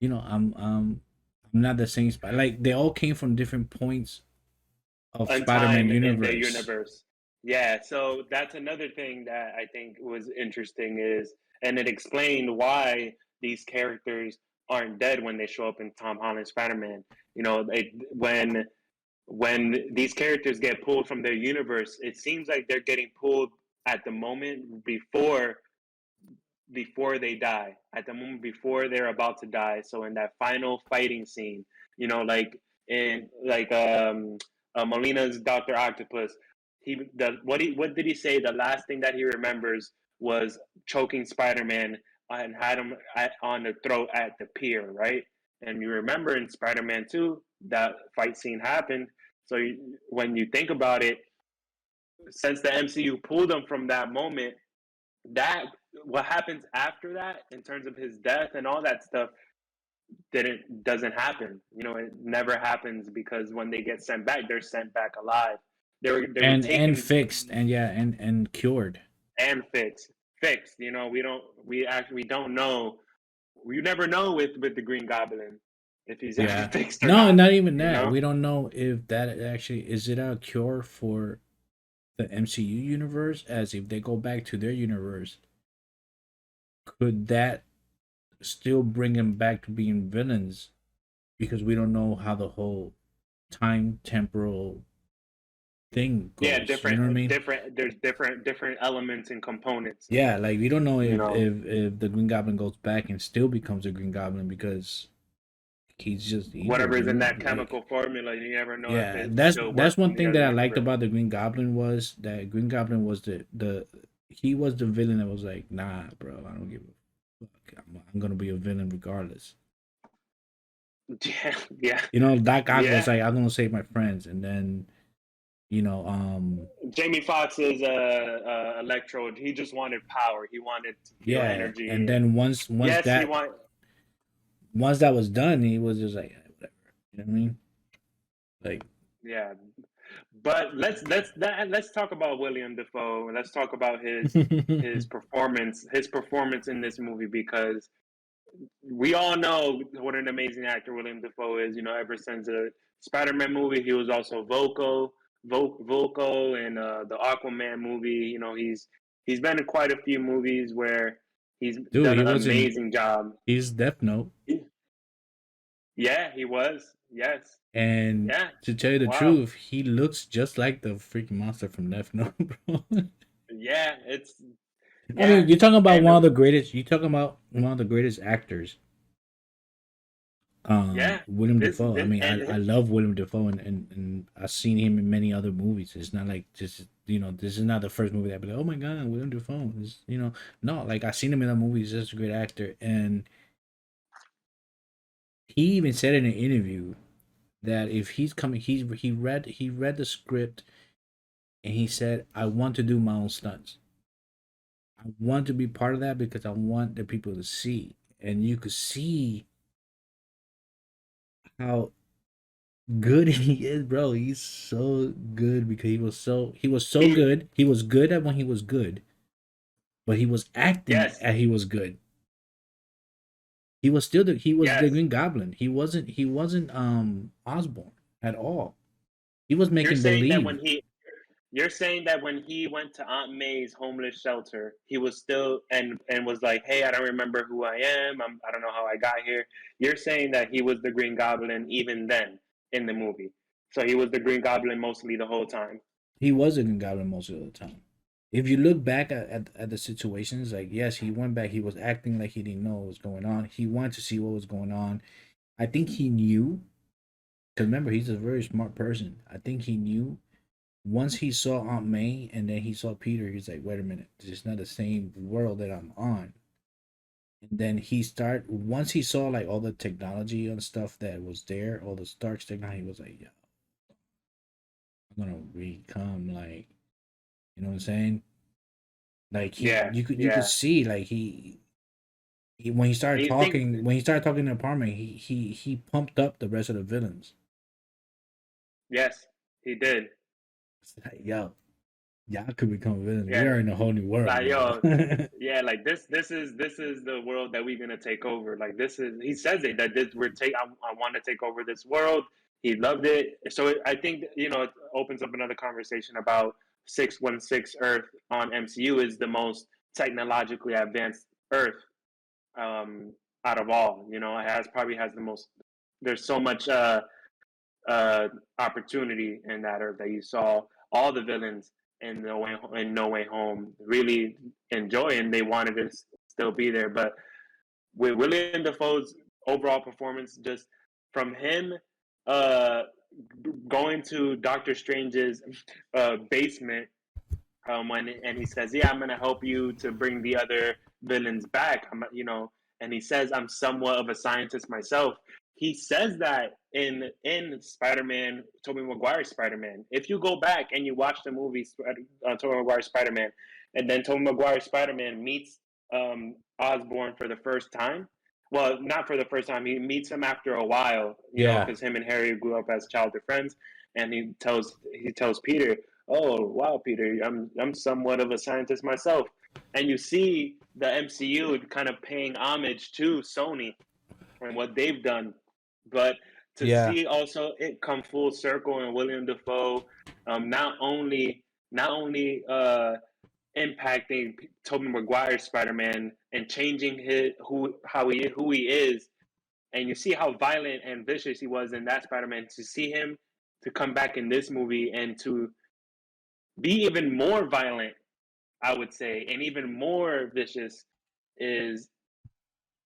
Speaker 1: I'm not the same Spider. Like they all came from different points of
Speaker 2: on
Speaker 1: Spider Man
Speaker 2: time in the
Speaker 1: universe.
Speaker 2: universe. Yeah, so that's another thing that I think was interesting is, and it explained why these characters aren't dead when they show up in Tom Holland Spider-Man. You know, when these characters get pulled from their universe, it seems like they're getting pulled at the moment before they die, at the moment before they're about to die. So in that final fighting scene, you know, like in like Molina's Doctor Octopus, what did he say? The last thing that he remembers was choking Spider-Man and had him on the throat at the pier, right? And you remember in Spider-Man 2, that fight scene happened. So when you think about it, since the MCU pulled him from that moment, that what happens after that in terms of his death and all that stuff doesn't happen. You know, it never happens because when they get sent back, they're sent back alive. They were
Speaker 1: And
Speaker 2: taken
Speaker 1: fixed and yeah and cured.
Speaker 2: and fixed. You know, we don't know. We never know with the Green Goblin if he's ever
Speaker 1: Yeah.
Speaker 2: fixed or
Speaker 1: No,
Speaker 2: not.
Speaker 1: not even
Speaker 2: You
Speaker 1: that.
Speaker 2: know,
Speaker 1: We don't know if that actually is it a cure for the MCU universe, as if they go back to their universe, could that still bring them back to being villains? Because we don't know how the whole time temporal thing
Speaker 2: yeah,
Speaker 1: goes. You know what I mean?
Speaker 2: There's different elements and components, and
Speaker 1: Yeah, like we don't know
Speaker 2: you
Speaker 1: if
Speaker 2: know
Speaker 1: the Green Goblin goes back and still becomes a Green Goblin because he's just evil,
Speaker 2: whatever is in
Speaker 1: dude.
Speaker 2: that
Speaker 1: Like,
Speaker 2: chemical formula. You never know if
Speaker 1: yeah,
Speaker 2: it
Speaker 1: that's
Speaker 2: still
Speaker 1: that's
Speaker 2: works
Speaker 1: one
Speaker 2: in the
Speaker 1: thing
Speaker 2: other
Speaker 1: that I liked
Speaker 2: universe.
Speaker 1: about the Green Goblin was that Green Goblin was the he was the villain that was like, nah, bro, I don't give a fuck. I'm gonna be a villain regardless.
Speaker 2: Yeah, yeah,
Speaker 1: You know, Doc Ock was
Speaker 2: yeah.
Speaker 1: like, I'm gonna save my friends, and then you know,
Speaker 2: Jamie Foxx's Electrode. He just wanted power. He wanted to feel
Speaker 1: yeah, and
Speaker 2: energy, and
Speaker 1: then once
Speaker 2: yes, he
Speaker 1: that
Speaker 2: want.
Speaker 1: once that was done, he was just like, whatever. You know what I mean? Like,
Speaker 2: Yeah, but let's talk about William Defoe. Let's talk about his performance in this movie, because we all know what an amazing actor William Defoe is. You know, ever since the Spider-Man movie, he was also vocal in the Aquaman movie. You know, he's been in quite a few movies where he's
Speaker 1: dude,
Speaker 2: done
Speaker 1: he
Speaker 2: an
Speaker 1: was in
Speaker 2: amazing job.
Speaker 1: he's Death Note,
Speaker 2: Yeah, he was. Yes.
Speaker 1: and
Speaker 2: Yeah.
Speaker 1: to tell you the
Speaker 2: Wow.
Speaker 1: truth, he looks just like the freaking monster from Death Note, bro.
Speaker 2: Yeah.
Speaker 1: I
Speaker 2: Yeah.
Speaker 1: mean, you're talking about
Speaker 2: And
Speaker 1: one of the greatest. You're talking about one of the greatest actors,
Speaker 2: yeah,
Speaker 1: William Defoe. I
Speaker 2: this
Speaker 1: mean, I
Speaker 2: and
Speaker 1: love William Defoe, and I've seen him in many other movies. It's not like just this is not the first movie that I'd be like, oh my god, William Defoe is no, like I've seen him in other movies. He's just a great actor, and he even said in an interview that if he's coming, he read the script and he said, "I want to do my own stunts. I want to be part of that because I want the people to see." And you could see how good he is, bro. He's so good because he was so
Speaker 2: He,
Speaker 1: good. He was good at when he was good, but he was acting
Speaker 2: yes,
Speaker 1: at he was good. He was the
Speaker 2: yes.
Speaker 1: Green Goblin. He wasn't Osborn at all. He was
Speaker 2: You're
Speaker 1: making
Speaker 2: saying that
Speaker 1: believe.
Speaker 2: when he You're saying that when he went to Aunt May's homeless shelter, he was still and was like, "Hey, I don't remember who I am. I don't know how I got here." You're saying that he was the Green Goblin even then in the movie. So he was the Green Goblin mostly the whole time.
Speaker 1: He was a Green Goblin most of the time. If you look back at the situations, like yes, he went back. He was acting like he didn't know what was going on. He wanted to see what was going on. I think he knew because remember he's a very smart person. I think he knew once he saw Aunt May and then he saw Peter. He's like, wait a minute, this is not the same world that I'm on. And then once he saw like all the technology and stuff that was there, all the Stark's technology, he was like, yeah, I'm gonna become like, you know what I'm saying? Like he,
Speaker 2: Yeah,
Speaker 1: you could
Speaker 2: yeah.
Speaker 1: see like he when he
Speaker 2: And
Speaker 1: started
Speaker 2: you think
Speaker 1: talking in the apartment, he pumped up the rest of the villains.
Speaker 2: yes, he did.
Speaker 1: It's like, yo, y'all could become villains. We
Speaker 2: Yeah,
Speaker 1: are in a whole new world,
Speaker 2: like
Speaker 1: bro.
Speaker 2: yo, yeah, like this is the world that we're gonna take over. Like this is he says it that this we're take I want to take over this world. He loved it. So I think it opens up another conversation about 616 Earth on MCU is the most technologically advanced Earth out of all. It probably has the most. There's so much opportunity in that Earth that you saw all the villains in No Way Home really enjoy, and they wanted to still be there. But with William Dafoe's overall performance, just from him uh, going to Doctor Strange's basement and he says, "Yeah, I'm gonna help you to bring the other villains back." And he says, "I'm somewhat of a scientist myself." He says that in Spider-Man, Tobey Maguire's Spider-Man. If you go back and you watch the movie Tobey Maguire's Spider-Man, and then Tobey Maguire's Spider-Man meets Osborn for the first time. Well, not for the first time. He meets him after a while,
Speaker 1: Yeah,
Speaker 2: because him and Harry grew up as childhood friends. And he tells Peter, "Oh wow, Peter, I'm somewhat of a scientist myself." And you see the MCU kind of paying homage to Sony and what they've done, but to
Speaker 1: yeah,
Speaker 2: see also it come full circle and William Dafoe, not only impacting Tobey Maguire's Spider-Man and changing who he is, and you see how violent and vicious he was in that Spider-Man. To see him to come back in this movie and to be even more violent, I would say, and even more vicious is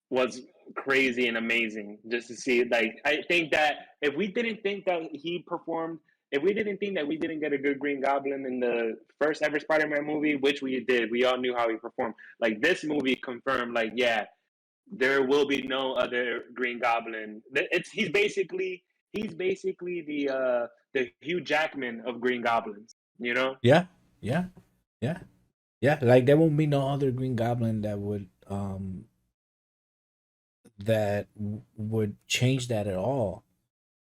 Speaker 2: was crazy and amazing just to see. Like, I think that if we didn't think that he performed, if we didn't think that we didn't get a good Green Goblin in the first ever Spider-Man movie, which we did, we all knew how he performed. Like this movie confirmed, like, yeah, there will be no other Green Goblin. He's basically the Hugh Jackman of Green Goblins. You know?
Speaker 1: yeah, yeah, yeah, yeah. Like there won't be no other Green Goblin that would change that at all.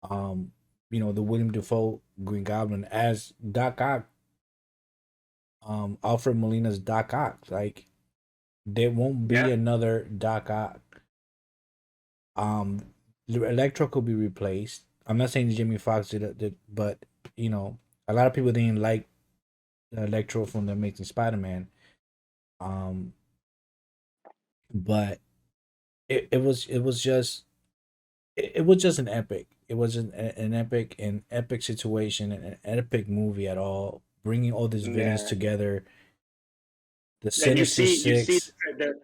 Speaker 1: Um, the William Defoe Green Goblin as Doc Ock, Alfred Molina's Doc Ock. Like there won't be
Speaker 2: Yeah,
Speaker 1: another Doc Ock. Um, Electro could be replaced. I'm not saying Jimmy Fox did, but you know, a lot of people didn't like Electro from the Amazing Spider-Man. Um, but it was just an epic. It was an epic situation, an epic movie at all. Bringing all these villains
Speaker 2: yeah.
Speaker 1: together, the
Speaker 2: And you
Speaker 1: Sinister
Speaker 2: see, you see
Speaker 1: Six.
Speaker 2: the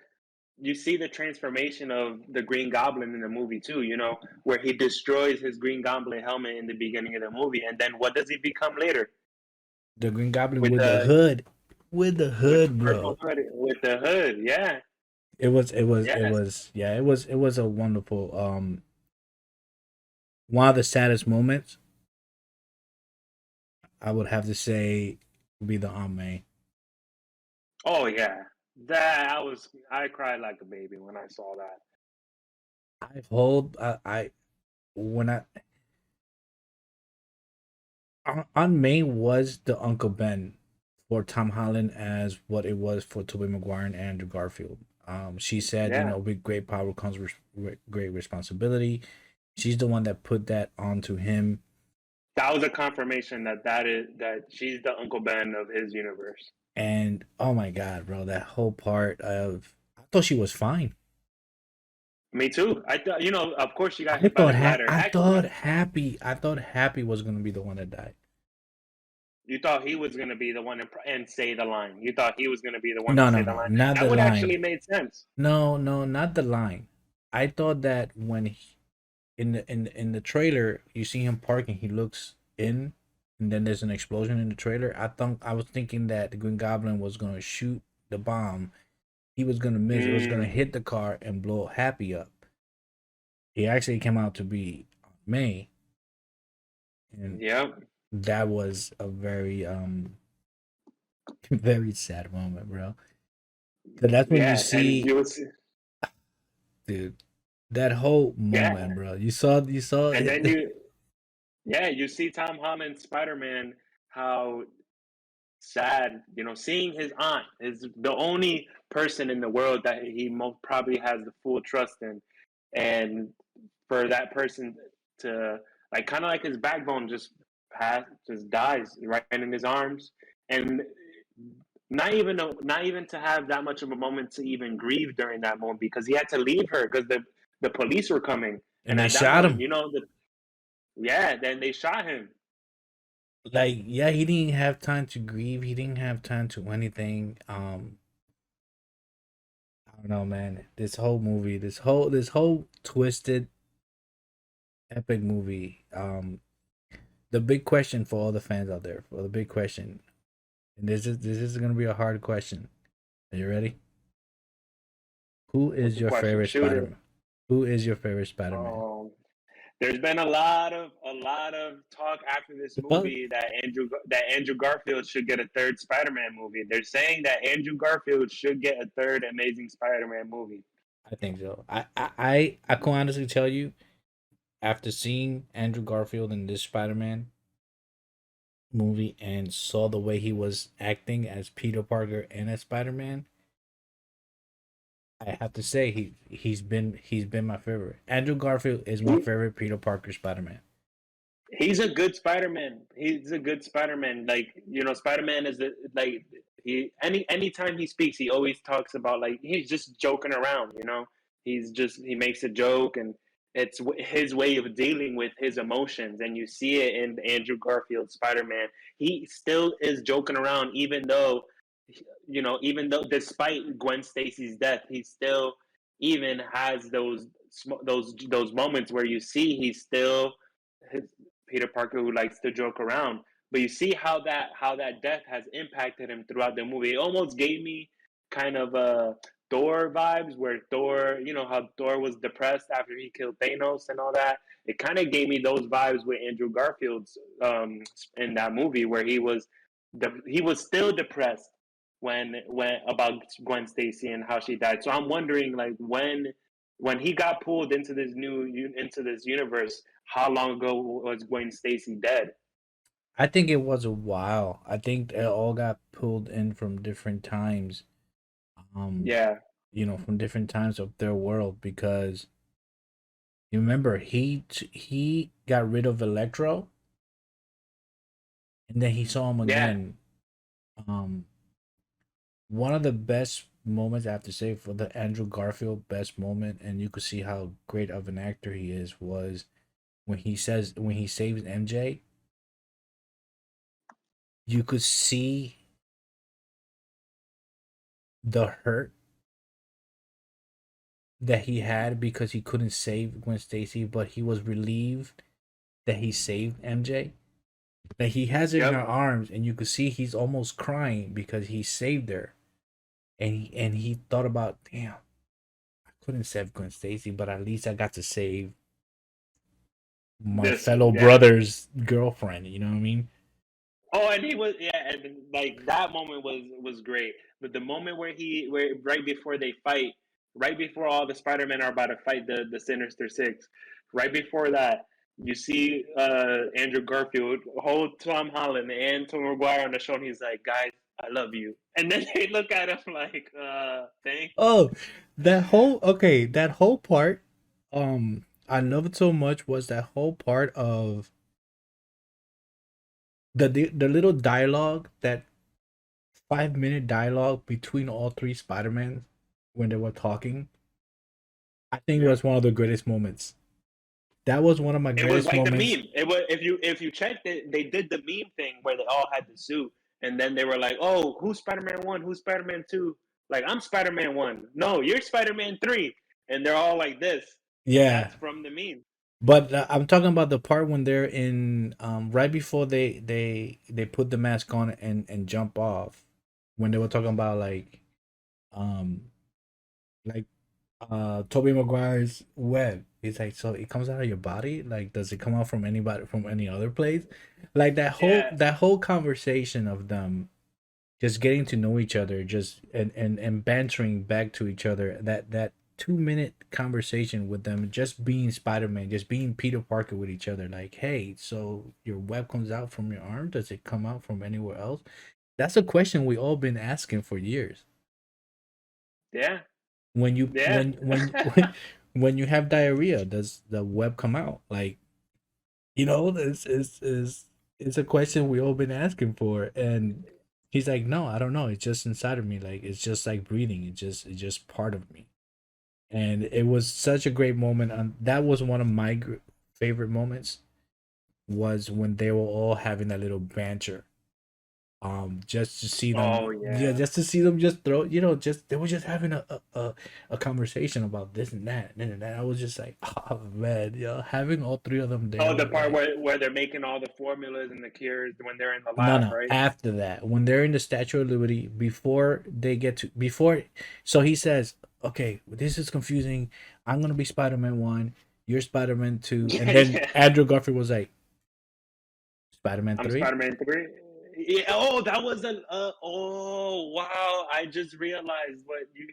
Speaker 2: you see the transformation of the Green Goblin in the movie too. Where he destroys his Green Goblin helmet in the beginning of the movie, and then what does he become later
Speaker 1: The Green Goblin
Speaker 2: with the
Speaker 1: with the
Speaker 2: with the
Speaker 1: hood,
Speaker 2: purple
Speaker 1: bro.
Speaker 2: hood with the hood? Yeah, yes,
Speaker 1: It was a wonderful one of the saddest moments. I would have to say be the Aunt May.
Speaker 2: Oh yeah, I cried like a baby when I saw that.
Speaker 1: I when Aunt May was the Uncle Ben for Tom Holland as what it was for Tobey Maguire and Andrew Garfield. She said,
Speaker 2: Yeah,
Speaker 1: with great power comes great responsibility. She's the one that put that onto him.
Speaker 2: that was a confirmation that she's the Uncle Ben of his universe.
Speaker 1: And oh my god, bro, that whole part of I thought she was fine.
Speaker 2: Me too. I thought, of course, she got hit by the glider. Actually,
Speaker 1: I thought Happy was gonna be the one that died.
Speaker 2: you thought he was going to be the one and say the line. You thought he was going to be the one to
Speaker 1: No,
Speaker 2: say
Speaker 1: no,
Speaker 2: the
Speaker 1: no,
Speaker 2: line.
Speaker 1: not
Speaker 2: That
Speaker 1: the
Speaker 2: would
Speaker 1: line.
Speaker 2: actually made sense.
Speaker 1: No, no, not the line. I thought that when in the trailer you see him parking, he looks in, and then there's an explosion in the trailer. I was thinking that the Green Goblin was gonna shoot the bomb. He was gonna miss. It was gonna
Speaker 2: Mm,
Speaker 1: hit the car and blow Happy up. He actually came out to be May, and
Speaker 2: yep.
Speaker 1: that was a very very sad moment, bro. So that's when you
Speaker 2: Yeah, and
Speaker 1: see,
Speaker 2: you was
Speaker 1: dude, that whole
Speaker 2: yeah,
Speaker 1: moment, bro. You saw
Speaker 2: and
Speaker 1: it.
Speaker 2: then you see Tom Holland Spider Man how sad, seeing his aunt is the only person in the world that he most probably has the full trust in, and for that person to like kind of like his backbone just dies right in his arms, and not even to have that much of a moment to even grieve during that moment because he had to leave her because the police were coming,
Speaker 1: And
Speaker 2: and
Speaker 1: they
Speaker 2: at that
Speaker 1: shot
Speaker 2: moment,
Speaker 1: him.
Speaker 2: yeah, then they shot him.
Speaker 1: Like, yeah, he didn't have time to grieve. He didn't have time to anything. I don't know, man. This whole movie, this whole twisted, epic movie. The big question for all the fans out there, for the big question, and this is gonna be a hard question. Are you ready? Who
Speaker 2: What's
Speaker 1: is
Speaker 2: the
Speaker 1: your
Speaker 2: question?
Speaker 1: favorite
Speaker 2: Shoot it.
Speaker 1: Spider-Man? Who is your favorite Spider-Man?
Speaker 2: Um, there's been a lot of talk after this
Speaker 1: The fuck?
Speaker 2: movie that Andrew Garfield should get a third Spider-Man movie. They're saying that Andrew Garfield should get a third Amazing Spider-Man movie.
Speaker 1: I think so. I can honestly tell you, after seeing Andrew Garfield in this Spider-Man movie and saw the way he was acting as Peter Parker and as Spider-Man, I have to say he's been my favorite. Andrew Garfield is my
Speaker 2: He,
Speaker 1: favorite Peter Parker Spider-Man.
Speaker 2: he's a good Spider-Man. He's a good Spider-Man. Like Spider-Man is like anytime he speaks, he always talks about like he's just joking around. He makes a joke and it's his way of dealing with his emotions, and you see it in Andrew Garfield Spider-Man. He still is joking around, even though despite Gwen Stacy's death, he still even has those moments where you see he's still his Peter Parker who likes to joke around. But you see how that death has impacted him throughout the movie. It almost gave me kind of Thor vibes, where Thor, how Thor was depressed after he killed Thanos and all that. It kind of gave me those vibes with Andrew Garfield's in that movie, where he was still depressed when about Gwen Stacy and how she died. So I'm wondering, like, when he got pulled into this universe, how long ago was Gwen Stacy dead?
Speaker 1: I think it was a while. I think it all got pulled in from different times. Um,
Speaker 2: Yeah.
Speaker 1: from different times of their world because you remember he got rid of Electro and then he saw him
Speaker 2: Yeah.
Speaker 1: again. Um, One of the best moments I have to say for the Andrew Garfield best moment, and you could see how great of an actor he is, was when he saves MJ. You could see the hurt that he had because he couldn't save Gwen Stacy, but he was relieved that he saved MJ. That he has her in her
Speaker 2: Yep.
Speaker 1: arms, and you could see he's almost crying because he saved her, and he thought about, damn, I couldn't save Gwen Stacy, but at least I got to save my
Speaker 2: This.
Speaker 1: fellow
Speaker 2: Yeah.
Speaker 1: brother's girlfriend. You know what I mean?
Speaker 2: Oh, and he was, yeah, and like that moment was great. But the moment where right before they fight, right before all the Spider-Men are about to fight the Sinister Six, right before that, you see Andrew Garfield hold Tom Holland and Tom Maguire on the shoulder. He's like, "Guys, I love you," and then they look at him like, "Thanks."
Speaker 1: Oh, that whole okay, that whole part, I love it so much was that whole part of the little dialogue, that 5 minute dialogue between all three Spider-Man when they were talking. I think it
Speaker 2: Yeah.
Speaker 1: was one of the greatest moments. That was one of my
Speaker 2: It was
Speaker 1: greatest
Speaker 2: like the
Speaker 1: moments.
Speaker 2: meme. It was if you checked it, they did the meme thing where they all had the suit, and then they were like, "Oh, who's Spider-Man 1? Who's Spider-Man 2?" Like, I'm Spider-Man 1. No, you're Spider-Man 3, and they're all like this, and
Speaker 1: Yeah,
Speaker 2: that's from the meme.
Speaker 1: but I'm talking about the part when they're in right before they put the mask on and jump off, when they were talking about um like Toby Maguire's web. He's like, so it comes out of your body? Like, does it come out from anybody from any other place? Like
Speaker 2: Yeah,
Speaker 1: that whole conversation of them just getting to know each other, just and bantering back to each other. That 2 minute conversation with them, just being Spider-Man, just being Peter Parker with each other. Like, hey, so your web comes out from your arm? Does it come out from anywhere else? That's a question we all been asking for years.
Speaker 2: yeah,
Speaker 1: When you
Speaker 2: yeah.
Speaker 1: when you have diarrhea, does the web come out? Like, this is a question we all been asking for. And he's like, no, I don't know. It's just inside of me. Like, it's just like breathing. It's just part of me. And it was such a great moment. That was one of my favorite moments. Was when they were all having that little banter, just to see them,
Speaker 2: Oh
Speaker 1: yeah,
Speaker 2: yeah.
Speaker 1: just to see them just throw, just they were just having a conversation about this and that. I was just like, oh man, having all three of them there
Speaker 2: Oh, the
Speaker 1: was
Speaker 2: part
Speaker 1: like,
Speaker 2: where they're making all the formulas and the cures when they're in the
Speaker 1: no,
Speaker 2: lab,
Speaker 1: no,
Speaker 2: right?
Speaker 1: after that, when they're in the Statue of Liberty, before they get to before, so he says, okay, this is confusing. I'm gonna be Spider-Man 1, you're Spider-Man 2, and
Speaker 2: Yeah,
Speaker 1: then
Speaker 2: yeah.
Speaker 1: Andrew Garfield was like, Spider-Man
Speaker 2: I'm
Speaker 1: 3.
Speaker 2: Spider-Man 3. Yeah. Oh, that was an. Oh, wow! I just realized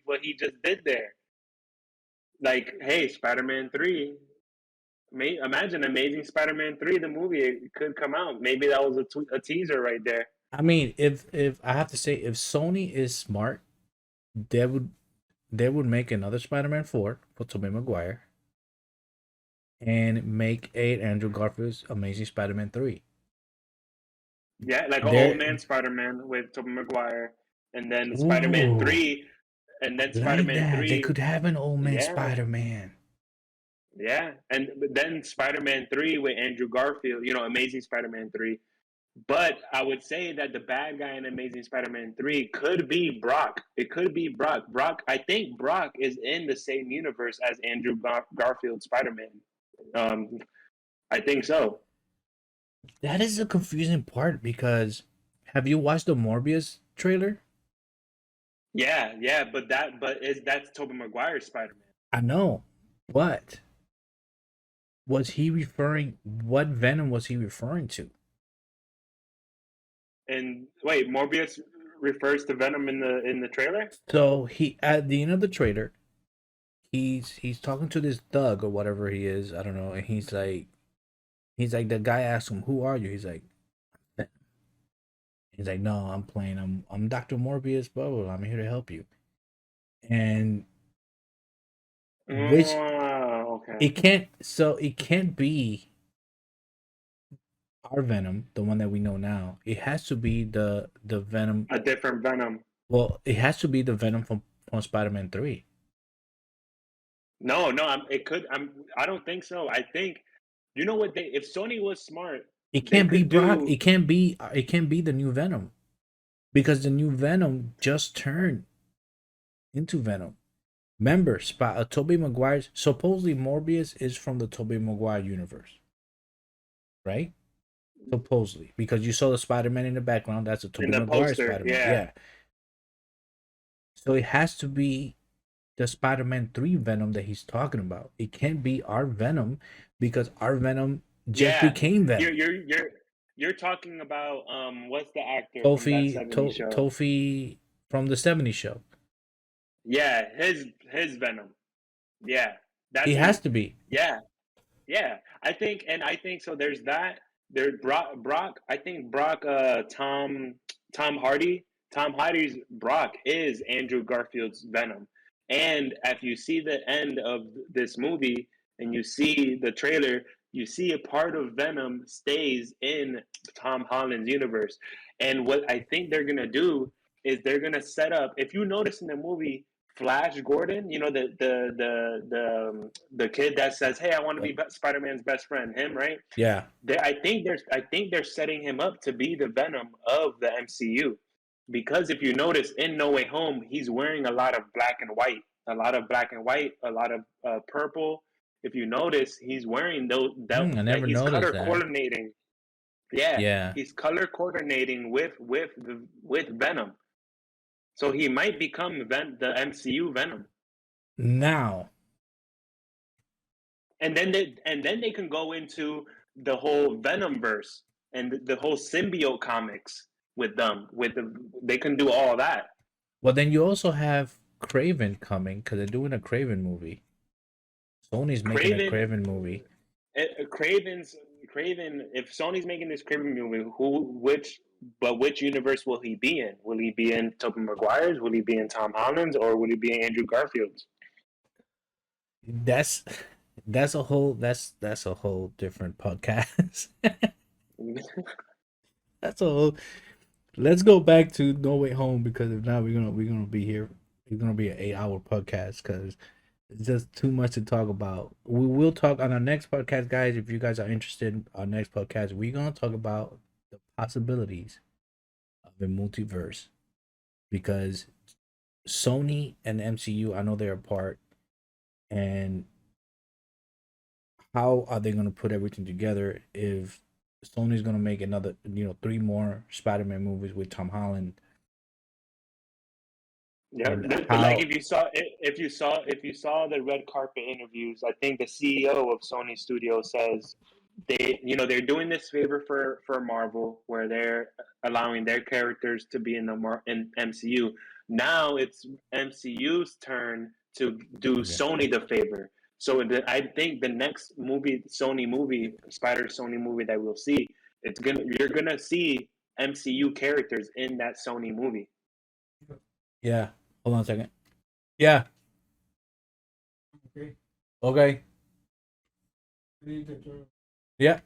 Speaker 2: what he just did there. Like, hey, Spider-Man 3. Imagine Amazing Spider-Man 3, the movie. It could come out. Maybe that was a teaser right there.
Speaker 1: I mean, if I have to say, if Sony is smart, they would they would make another Spider-Man 4 for Tobey Maguire and make a Andrew Garfield's Amazing Spider-Man 3.
Speaker 2: Yeah, like an old
Speaker 1: There,
Speaker 2: man Spider-Man with Tobey Maguire, and then Spider-Man
Speaker 1: ooh,
Speaker 2: Three, and
Speaker 1: I
Speaker 2: then
Speaker 1: like
Speaker 2: Spider-Man
Speaker 1: that. They
Speaker 2: Three.
Speaker 1: could have an old man
Speaker 2: Yeah,
Speaker 1: Spider-Man.
Speaker 2: yeah, and then Spider-Man 3 with Andrew Garfield. Amazing Spider-Man 3. But I would say that the bad guy in Amazing Spider-Man 3 could be Brock. It could be Brock. I think Brock is in the same universe as Andrew Garfield Spider-Man. Um, I think so.
Speaker 1: That is the confusing part because have you watched the Morbius trailer?
Speaker 2: Yeah, yeah, that's Tobey Maguire's Spider-Man.
Speaker 1: I know, but was he referring? What Venom was he referring to?
Speaker 2: And wait, Morbius refers to Venom in the trailer?
Speaker 1: So he at the end of the trailer, he's talking to this thug or whatever he is. I don't know, and he's like the guy asks him, "Who are you?" He's like, "No, I'm playing. I'm Doctor Morbius. Blah blah. Blah. I'm here to help you." And which
Speaker 2: Oh, okay.
Speaker 1: it can't be our Venom, the one that we know now. It has to be the Venom.
Speaker 2: A different Venom.
Speaker 1: Well, it has to be the Venom from Spider-Man 3.
Speaker 2: No, no, it could. I don't think so. I think you know what if Sony was smart,
Speaker 1: It
Speaker 2: they
Speaker 1: can't be
Speaker 2: could
Speaker 1: Brock.
Speaker 2: do.
Speaker 1: It can't be the new Venom because the new Venom just turned into Venom. Remember, Tobey Maguire's supposedly Morbius is from the Tobey Maguire universe, right? Supposedly, because you saw the Spider-Man in the background. That's a
Speaker 2: In
Speaker 1: Tobey
Speaker 2: the
Speaker 1: Maguire
Speaker 2: poster.
Speaker 1: Spider-Man.
Speaker 2: Yeah,
Speaker 1: Yeah. So it has to be the Spider-Man 3 Venom that he's talking about. It can't be our Venom because our Venom just
Speaker 2: yeah.
Speaker 1: became
Speaker 2: You're
Speaker 1: Venom.
Speaker 2: you're you're You're talking about what's the actor from that
Speaker 1: Tofi,
Speaker 2: 70s show?
Speaker 1: Tofi from the '70s show.
Speaker 2: Yeah, his Venom. Yeah,
Speaker 1: He
Speaker 2: that's who.
Speaker 1: has to be.
Speaker 2: Yeah, yeah. I think so. There's that. There's Brock. I think Brock. Tom Hardy. Tom Hardy's Brock is Andrew Garfield's Venom. And if you see the end of this movie and you see the trailer, you see a part of Venom stays in Tom Holland's universe. And what I think they're gonna do is they're gonna set up. If you notice in the movie, Flash Gordon, the kid that says, "Hey, I want to be Spider Man's best friend." Him, right?
Speaker 1: Yeah.
Speaker 2: I think they're setting him up to be the Venom of the MCU, because if you notice in No Way Home, he's wearing a lot of black and white, a lot of purple. If you notice, he's wearing those
Speaker 1: I
Speaker 2: that
Speaker 1: never
Speaker 2: he's
Speaker 1: noticed
Speaker 2: color
Speaker 1: that.
Speaker 2: coordinating. Yeah,
Speaker 1: Yeah.
Speaker 2: he's color coordinating with Venom, so he might become the MCU Venom.
Speaker 1: Now,
Speaker 2: And then they can go into the whole Venom verse and the whole symbiote comics with them. They can do all that.
Speaker 1: well, then you also have Craven coming because they're doing a Craven movie. Sony's making a
Speaker 2: Craven,
Speaker 1: Craven movie.
Speaker 2: Craven's Craven. If Sony's making this Craven movie, which universe will he be in? Will he be in Tobey Maguire's? Will he be in Tom Holland's? Or will he be in Andrew Garfield's?
Speaker 1: That's that's a whole different podcast. That's a whole. Let's go back to No Way Home because if not, we're gonna be here. It's gonna be an 8 hour podcast because it's just too much to talk about. We will talk on our next podcast, guys. If you guys are interested in our next podcast, we're gonna talk about the possibilities of a multiverse because Sony and MCU, I know they're apart, and how are they gonna put everything together if Sony's gonna make another, 3 more Spider-Man movies with Tom Holland,
Speaker 2: Yeah,
Speaker 1: and
Speaker 2: but like
Speaker 1: how
Speaker 2: if you saw the red carpet interviews, I think the CEO of Sony Studio says they're doing this favor for Marvel where they're allowing their characters to be in MCU. Now it's MCU's turn to do
Speaker 1: okay.
Speaker 2: Sony the favor. So I think the next Spider Sony movie that we'll see, you're gonna see MCU characters in that Sony movie.
Speaker 1: Yeah. Hold on a second. Yeah. Okay. Yeah.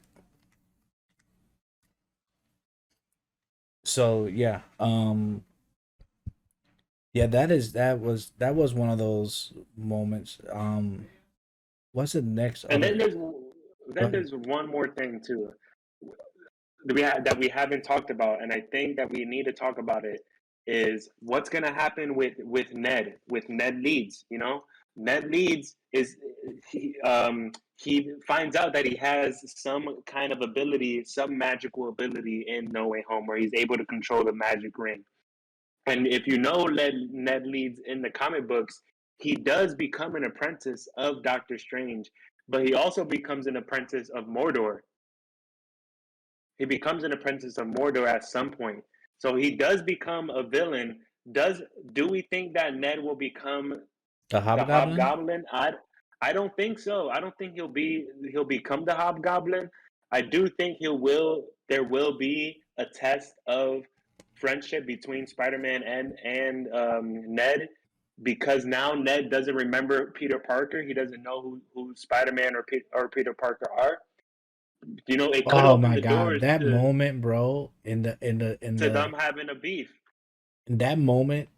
Speaker 1: So yeah. Yeah, that was one of those moments. What's the next
Speaker 2: And
Speaker 1: other?
Speaker 2: then there's
Speaker 1: Go
Speaker 2: then
Speaker 1: ahead.
Speaker 2: there's one more thing too that we haven't talked about, and I think that we need to talk about it is what's going to happen with Ned Leeds. Ned Leeds he finds out that he has some kind of ability, some magical ability in No Way Home, where he's able to control the magic ring. And if you know Ned Leeds in the comic books, he does become an apprentice of Doctor Strange, but he also becomes an apprentice of Mordor. He becomes an apprentice of Mordor at some point. So he does become a villain. Do we think that Ned will become
Speaker 1: The
Speaker 2: the
Speaker 1: Hobgoblin?
Speaker 2: Hobgoblin? I don't think so. I don't think he'll become the Hobgoblin. I do think there will be a test of friendship between Spider-Man and Ned, because now Ned doesn't remember Peter Parker. He doesn't know who Spider-Man or Peter Parker are. It could
Speaker 1: Oh
Speaker 2: open
Speaker 1: my
Speaker 2: the
Speaker 1: god,
Speaker 2: doors
Speaker 1: that
Speaker 2: to
Speaker 1: moment, bro, in
Speaker 2: them having a beef.
Speaker 1: that moment,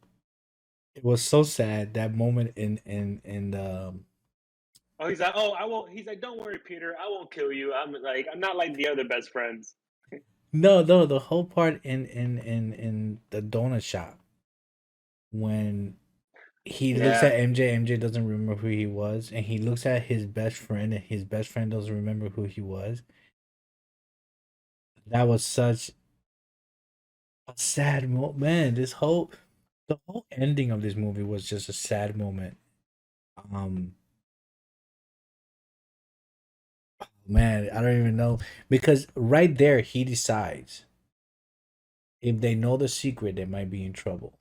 Speaker 1: it was so sad. That moment in the
Speaker 2: Oh, he's like, oh, I won't. He's like, don't worry, Peter, I won't kill you. I'm not like the other best friends.
Speaker 1: no, no, the whole part in the donut shop when he looks
Speaker 2: Yeah,
Speaker 1: at MJ doesn't remember who he was, and he looks at his best friend, and his best friend doesn't remember who he was. That was such a sad moment. Man, the whole ending of this movie was just a sad moment. Um, Man, I don't even know because right there he decides if they know the secret, they might be in trouble.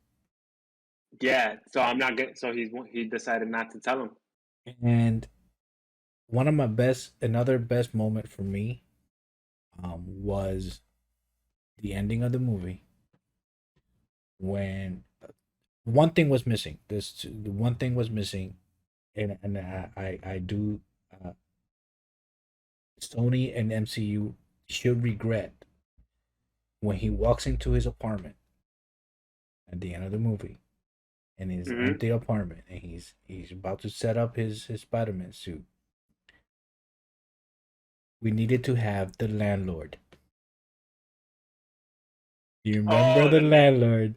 Speaker 2: Yeah, so I'm not good. So he decided not to tell him.
Speaker 1: And one of my best, another best moment for me, was the ending of the movie when one thing was missing. The one thing was missing, and I do. Uh, Sony and MCU should regret when he walks into his apartment at the end of the movie in his
Speaker 2: Hmm.
Speaker 1: empty apartment and he's about to set up his Spider-Man suit. We needed to have the landlord. You remember
Speaker 2: Oh,
Speaker 1: the
Speaker 2: the land
Speaker 1: landlord?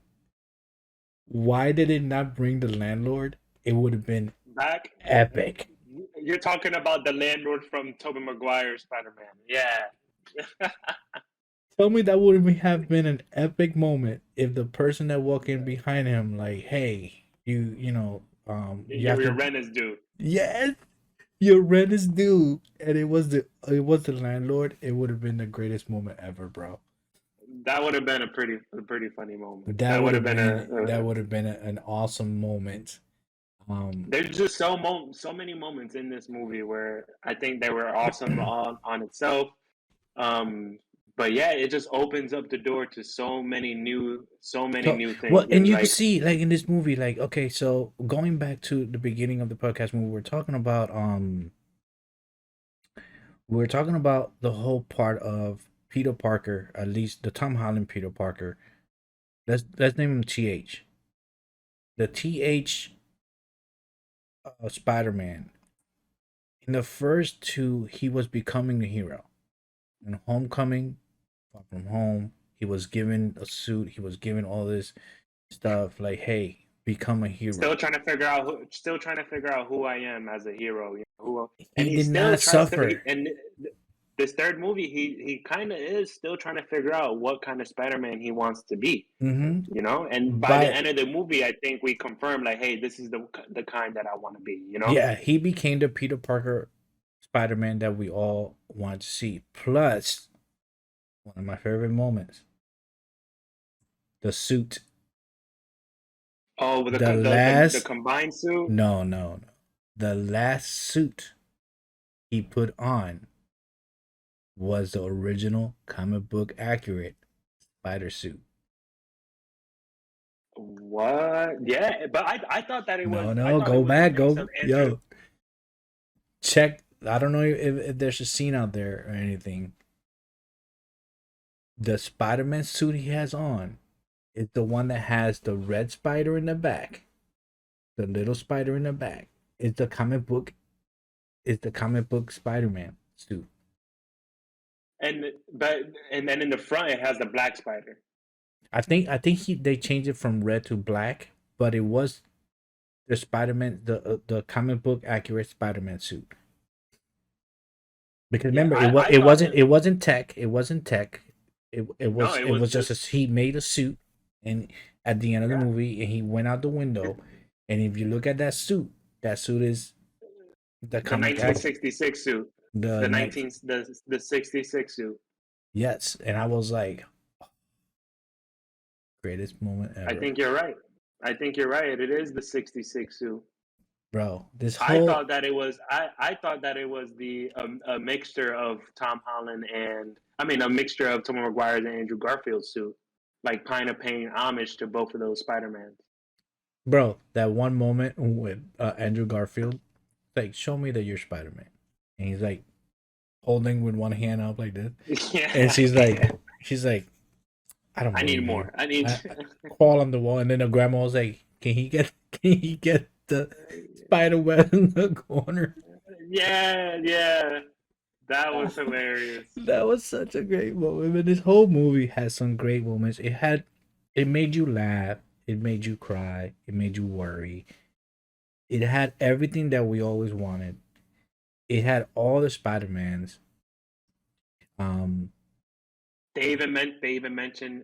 Speaker 1: Why did it not bring the landlord? It would have been
Speaker 2: back.
Speaker 1: epic.
Speaker 2: You're talking about the landlord from Tobey Maguire's Spider-Man. Yeah.
Speaker 1: Tell me that would have been an epic moment if the person that walked in behind him, like, hey, you have
Speaker 2: Your
Speaker 1: to,
Speaker 2: rent is due.
Speaker 1: yes, your rent is due, and it was the landlord. It would have been the greatest moment ever, bro.
Speaker 2: That would have been a pretty funny moment.
Speaker 1: That
Speaker 2: That
Speaker 1: would
Speaker 2: would have
Speaker 1: have
Speaker 2: been
Speaker 1: been that would have been an awesome moment.
Speaker 2: there's just so many moments in this movie where I think they were awesome on itself. Um, but yeah, it just opens up the door to so many
Speaker 1: So
Speaker 2: new
Speaker 1: well,
Speaker 2: things,
Speaker 1: and
Speaker 2: and
Speaker 1: you can
Speaker 2: like
Speaker 1: see like in this movie, like okay, so going back to the beginning of the podcast when we were talking about the whole part of Peter Parker, at least the Tom Holland Peter Parker. Let's name him TH. The TH Spider Man. In the first two, he was becoming the hero. In Homecoming, Far From Home, he was given a suit. He was given all this stuff like, hey, become a hero.
Speaker 2: still trying to figure out who I am as a hero. And
Speaker 1: He
Speaker 2: he
Speaker 1: did
Speaker 2: still
Speaker 1: not
Speaker 2: tries to.
Speaker 1: suffer.
Speaker 2: And this third movie, he kind of is still trying to figure out what kind of Spider-Man he wants to be.
Speaker 1: Mm-hmm.
Speaker 2: And by the
Speaker 1: But
Speaker 2: end of the movie, I think we confirm like, hey, this is the kind that I want to be.
Speaker 1: yeah, he became the Peter Parker Spider Man that we all want to see. Plus, one of my favorite moments, the suit.
Speaker 2: Oh, with
Speaker 1: The
Speaker 2: the
Speaker 1: last,
Speaker 2: combined suit.
Speaker 1: no. The last suit he put on was the original comic book accurate spider suit.
Speaker 2: What? Yeah, but I thought that it was
Speaker 1: No,
Speaker 2: I
Speaker 1: no,
Speaker 2: thought it
Speaker 1: go
Speaker 2: was a
Speaker 1: back,
Speaker 2: mix
Speaker 1: go,
Speaker 2: of Andrew.
Speaker 1: yo, check. I don't know if there's a scene out there or anything. The Spider Man suit he has on is the one that has the red spider in the back, the little spider in the back. It's the comic book. It's the comic book Spider Man suit.
Speaker 2: And then in the front it has the black spider.
Speaker 1: I think they changed it from red to black, but it was the Spider Man, the comic book accurate Spider Man suit. Because
Speaker 2: Yeah,
Speaker 1: remember,
Speaker 2: I
Speaker 1: it
Speaker 2: thought
Speaker 1: wasn't
Speaker 2: it.
Speaker 1: it wasn't tech. It wasn't tech. It
Speaker 2: No,
Speaker 1: was
Speaker 2: it
Speaker 1: it
Speaker 2: was
Speaker 1: was just a
Speaker 2: just
Speaker 1: he made a suit, and at the end of the
Speaker 2: yeah.
Speaker 1: movie, and he went out the window. And if you look at that suit is the
Speaker 2: The
Speaker 1: comic act
Speaker 2: 1966 suit,
Speaker 1: the night.
Speaker 2: the 66 suit.
Speaker 1: Yes, and I was like, greatest moment
Speaker 2: I
Speaker 1: ever,
Speaker 2: think you're right. I think you're right. It is the 66 suit.
Speaker 1: bro. This
Speaker 2: I
Speaker 1: whole
Speaker 2: thought that it was I thought that it was the a mixture of Tom Holland and I mean a mixture of Tom Maguire's and Andrew Garfield's suit, like kind of paying homage to both of those Spider-Mans.
Speaker 1: bro, that one moment with Andrew Garfield, like, show me that you're Spider Man, and he's like holding with one hand up like this, and
Speaker 2: Yeah,
Speaker 1: she's like, I don't
Speaker 2: I need
Speaker 1: believe you.
Speaker 2: more. I need.
Speaker 1: I crawl on the wall, and then the grandma was like, can he get the spider web in the corner?
Speaker 2: Yeah, yeah, that was hilarious.
Speaker 1: That was such a great moment. But this whole movie has some great moments. It made you laugh. It made you cry. It made you worry. It had everything that we always wanted. It had all the Spider Mans. Um,
Speaker 2: They even mentioned,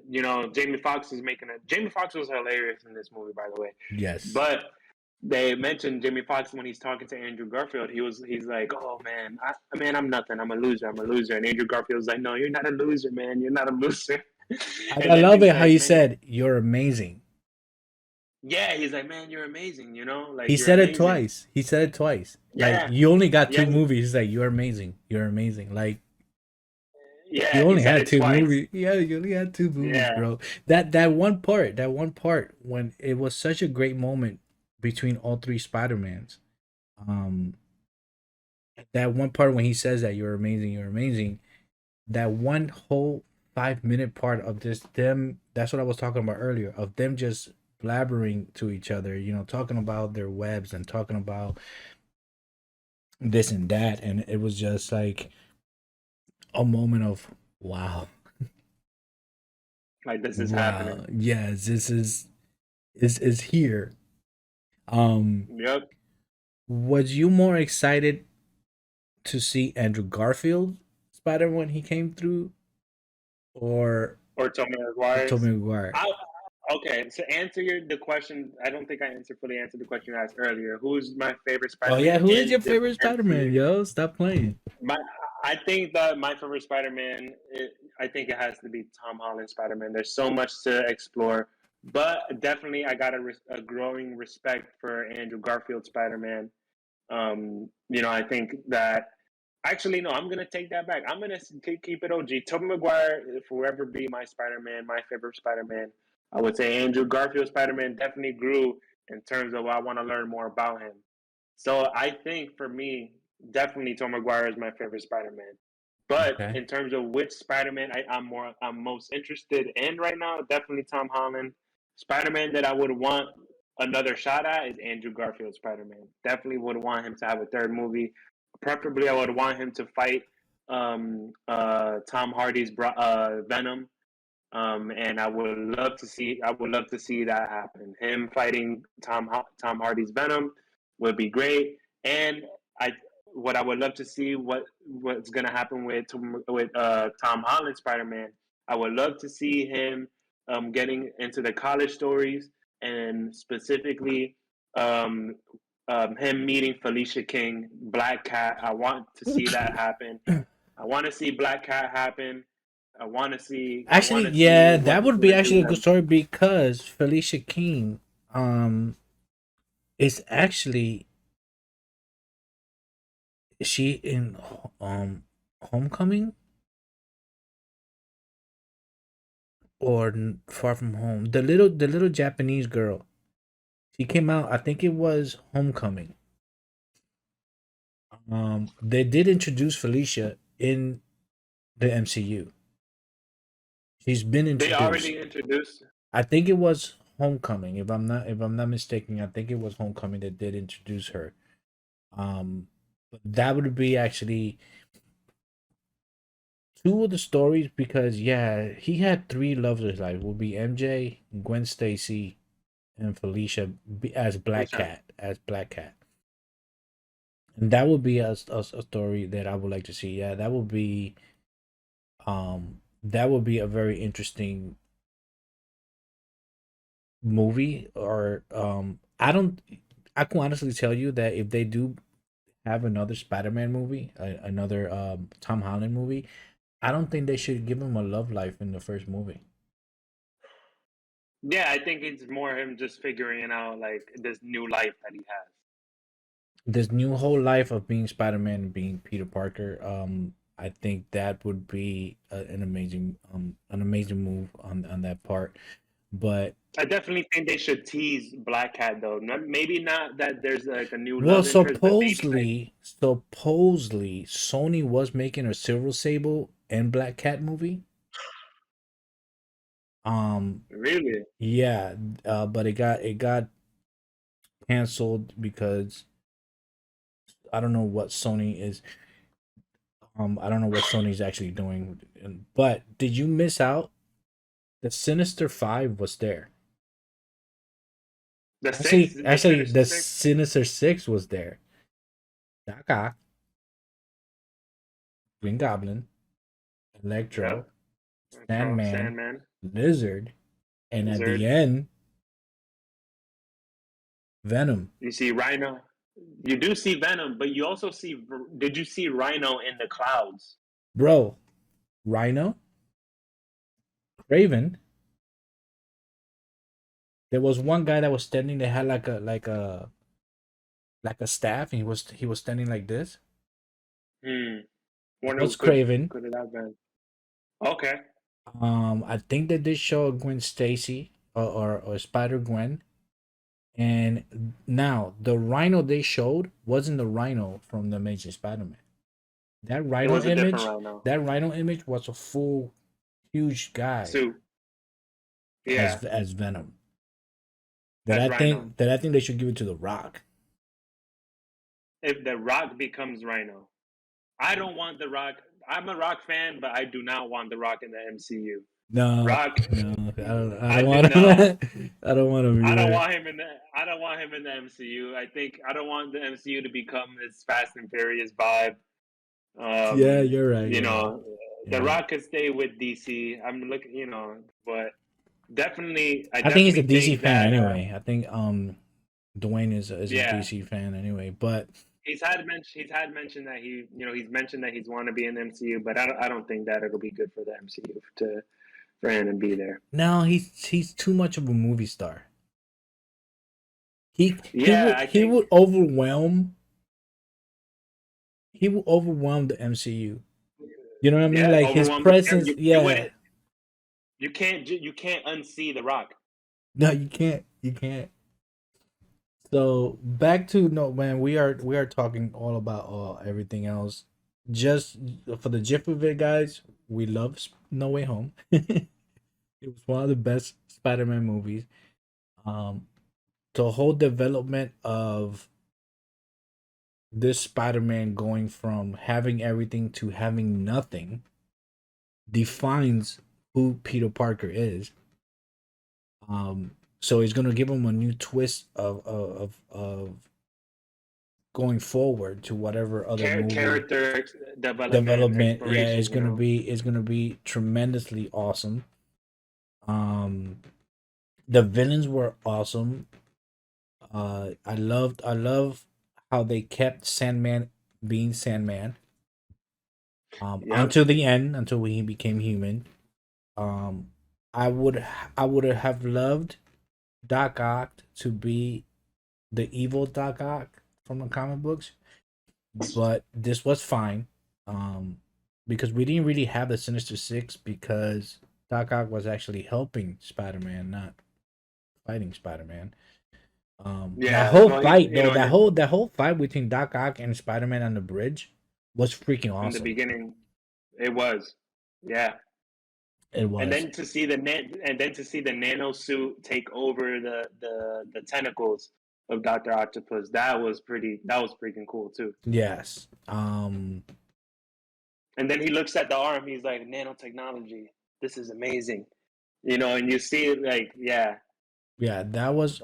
Speaker 2: Jamie Foxx is making a. Jamie Foxx was hilarious in this movie, by the way.
Speaker 1: yes,
Speaker 2: But they mentioned Jimmy Fox when he's talking to Andrew Garfield. He's like, "Oh man, I'm nothing. I'm a loser. I'm a loser." And Andrew Garfield's like, "No, you're not a loser, man. You're not a loser." And
Speaker 1: I
Speaker 2: then
Speaker 1: love
Speaker 2: he's
Speaker 1: it how
Speaker 2: like,
Speaker 1: you
Speaker 2: "Man,
Speaker 1: said you're amazing.
Speaker 2: yeah." He's like, "Man, you're amazing.
Speaker 1: He
Speaker 2: Like you're
Speaker 1: said it
Speaker 2: amazing."
Speaker 1: twice. He said it twice. Like
Speaker 2: Yeah,
Speaker 1: you only got
Speaker 2: yeah,
Speaker 1: two movies. He's like, you're amazing. You're amazing. Like you
Speaker 2: yeah. He
Speaker 1: only
Speaker 2: said
Speaker 1: had
Speaker 2: it
Speaker 1: two
Speaker 2: twice.
Speaker 1: movies. Yeah, you only had two movies,
Speaker 2: Yeah,
Speaker 1: bro. That one part when it was such a great moment between all three Spider-Mans. Um, that one part when he says that you're amazing, you're amazing. That one whole 5 minute part of this them. That's what I was talking about earlier. Of them just blabbering to each other. You know, talking about their webs and talking about this and that, and it was just like a moment of wow,
Speaker 2: like this is happening.
Speaker 1: wow, yes, this is here. Um,
Speaker 2: Yep.
Speaker 1: was you more excited to see Andrew Garfield Spider when he came through, or
Speaker 2: Or Tobey Maguire's.
Speaker 1: Tobey Maguire?
Speaker 2: I Okay. So answer the question. I don't think I fully answered the question you asked earlier. Who's my favorite
Speaker 1: Oh yeah,
Speaker 2: Spider-Man
Speaker 1: who is your
Speaker 2: in the
Speaker 1: favorite Spider Man?
Speaker 2: MCU?
Speaker 1: Yo, stop playing.
Speaker 2: My, I think that my favorite Spider-Man, I think it has to be Tom Holland Spider-Man. There's so much to explore, but definitely I got a growing respect for Andrew Garfield Spider-Man. I think that actually no, I'm gonna take that back. I'm gonna keep it OG. Tobey Maguire forever be my Spider-Man, my favorite Spider-Man. I would say Andrew Garfield Spider-Man definitely grew in terms of I want to learn more about him. So I think for me, definitely Tom Maguire is my favorite Spider-Man. But
Speaker 1: Okay,
Speaker 2: in terms of which Spider-Man I'm most interested in right now, definitely Tom Holland. Spider-Man that I would want another shot at is Andrew Garfield Spider-Man. Definitely would want him to have a third movie. Preferably, I would want him to fight Tom Hardy's Venom. And I would love to see that happen. Him fighting Tom Hardy's Venom would be great. And I what I would love to see what's gonna happen with Tom Holland Spider Man. I would love to see him getting into the college stories and specifically um, him meeting Felicia King, Black Cat. I want to see that happen. I want to see Black Cat happen. I
Speaker 1: actually,
Speaker 2: want to see
Speaker 1: yeah,
Speaker 2: what
Speaker 1: that
Speaker 2: he's
Speaker 1: would be
Speaker 2: gonna do
Speaker 1: actually a good
Speaker 2: then.
Speaker 1: story because Felicia King, um, is actually is she in Homecoming or Far From Home? The little Japanese girl. She came out. I think it was Homecoming. They did introduce Felicia in the MCU. She's been
Speaker 2: They
Speaker 1: introduced.
Speaker 2: already introduced.
Speaker 1: I think it was Homecoming. If I'm not mistaken, I think it was Homecoming that did introduce her. But that would be actually two of the stories because yeah, he had three loves of his life. Would be MJ, Gwen Stacy, and Felicia as Black
Speaker 2: Felicia.
Speaker 1: Cat. As Black Cat, and that would be a story that I would like to see. Yeah, that would be a very interesting movie. Or I can honestly tell you that if they do have another Spider-Man movie, another Tom Holland movie, I don't think they should give him a love life in the first movie.
Speaker 2: Yeah, I think it's more him just figuring out like this new life that he has.
Speaker 1: This new whole life of being Spider-Man and being Peter Parker, I think that would be an amazing move on that part. But
Speaker 2: I definitely think they should tease Black Cat though. Maybe not that there's like a new
Speaker 1: well,
Speaker 2: love interest, but maybe like
Speaker 1: supposedly Sony was making a Silver Sable and Black Cat movie. Um,
Speaker 2: really.
Speaker 1: yeah, but it got canceled because I don't know what Sony is. I don't know what Sony's actually doing. But did you miss out? The Sinister Five was there.
Speaker 2: The
Speaker 1: Actually,
Speaker 2: Sinister
Speaker 1: the
Speaker 2: Six.
Speaker 1: Sinister Six was there. Doc Ock, Green Goblin, Electro,
Speaker 2: Yep. Metro,
Speaker 1: Sandman,
Speaker 2: Sandman,
Speaker 1: Lizard, and at the
Speaker 2: Lizard.
Speaker 1: end, Venom,
Speaker 2: You see Rhino. You do see Venom, but you also see. Did you see Rhino in the clouds?
Speaker 1: bro. Rhino, Craven. There was one guy that was standing. They had like a staff, and he was standing like this.
Speaker 2: Hmm.
Speaker 1: That
Speaker 2: Wonder
Speaker 1: was
Speaker 2: who
Speaker 1: Craven.
Speaker 2: could it have been? Okay.
Speaker 1: I think they did show Gwen Stacy or Spider Gwen. And now the Rhino they showed wasn't the Rhino from the Amazing Spider-Man. That
Speaker 2: It
Speaker 1: Rhino
Speaker 2: was a different
Speaker 1: image,
Speaker 2: Rhino
Speaker 1: that Rhino image was a full, huge guy
Speaker 2: suit. Yeah,
Speaker 1: as Venom. That
Speaker 2: as
Speaker 1: I
Speaker 2: Rhino.
Speaker 1: think that I think they should give it to the Rock.
Speaker 2: If the Rock becomes Rhino, I don't want the Rock. I'm a Rock fan, but I do not want the Rock in the MCU.
Speaker 1: No,
Speaker 2: Rock,
Speaker 1: no, I
Speaker 2: I
Speaker 1: don't
Speaker 2: do
Speaker 1: want
Speaker 2: not.
Speaker 1: him. I don't want him
Speaker 2: I don't
Speaker 1: either.
Speaker 2: want him in the. I don't want him in the MCU. I think I don't want the MCU to become this Fast and Furious vibe.
Speaker 1: Yeah, you're right.
Speaker 2: You
Speaker 1: You're right.
Speaker 2: know,
Speaker 1: You're
Speaker 2: the
Speaker 1: right.
Speaker 2: Rock could stay with DC. I'm looking, but definitely, I
Speaker 1: I think he's a
Speaker 2: definitely
Speaker 1: DC
Speaker 2: think
Speaker 1: fan
Speaker 2: that,
Speaker 1: anyway. I think Dwayne is a
Speaker 2: yeah,
Speaker 1: DC fan anyway. But
Speaker 2: he's had mentioned that he's mentioned that he's want to be in the MCU, but I don't think that it'll be good for the MCU for him to be there.
Speaker 1: no, he's too much of a movie star. He he
Speaker 2: Yeah,
Speaker 1: would
Speaker 2: I
Speaker 1: he
Speaker 2: think
Speaker 1: would overwhelm he would overwhelm the MCU. You know what I mean?
Speaker 2: yeah,
Speaker 1: Like his
Speaker 2: overwhelmed the
Speaker 1: presence.
Speaker 2: you
Speaker 1: Yeah.
Speaker 2: wouldn't you can't unsee the Rock.
Speaker 1: No, you can't. You can't. So back to no man. We are talking all about everything else. Just for the gif of it, guys. We love No Way Home. It was one of the best Spider-Man movies. Um, the whole development of this Spider-Man going from having everything to having nothing defines who Peter Parker is. So it's gonna give him a new twist of going forward to whatever other movie
Speaker 2: Character development
Speaker 1: development. Yeah,
Speaker 2: exploration.
Speaker 1: it's gonna be tremendously awesome. Um, the villains were awesome. I love how they kept Sandman being Sandman.
Speaker 2: Yep.
Speaker 1: Until the end, until he became human. Um, I would I would have loved Doc Ock to be the evil Doc Ock from the comic books, but this was fine. Um, because we didn't really have the Sinister Six because Doc Ock was actually helping Spider Man, not fighting Spider Man. That
Speaker 2: Yeah.
Speaker 1: whole
Speaker 2: Well,
Speaker 1: fight though, that whole fight between Doc Ock and Spider Man on the bridge was freaking
Speaker 2: in the
Speaker 1: awesome.
Speaker 2: beginning, it was. Yeah.
Speaker 1: It
Speaker 2: And
Speaker 1: was.
Speaker 2: then to see the nano suit take over the tentacles of Doctor Octopus, that was freaking cool too.
Speaker 1: Yes.
Speaker 2: And then he looks at the arm, he's like, nanotechnology, this is amazing, and you see it like, yeah,
Speaker 1: Yeah, that was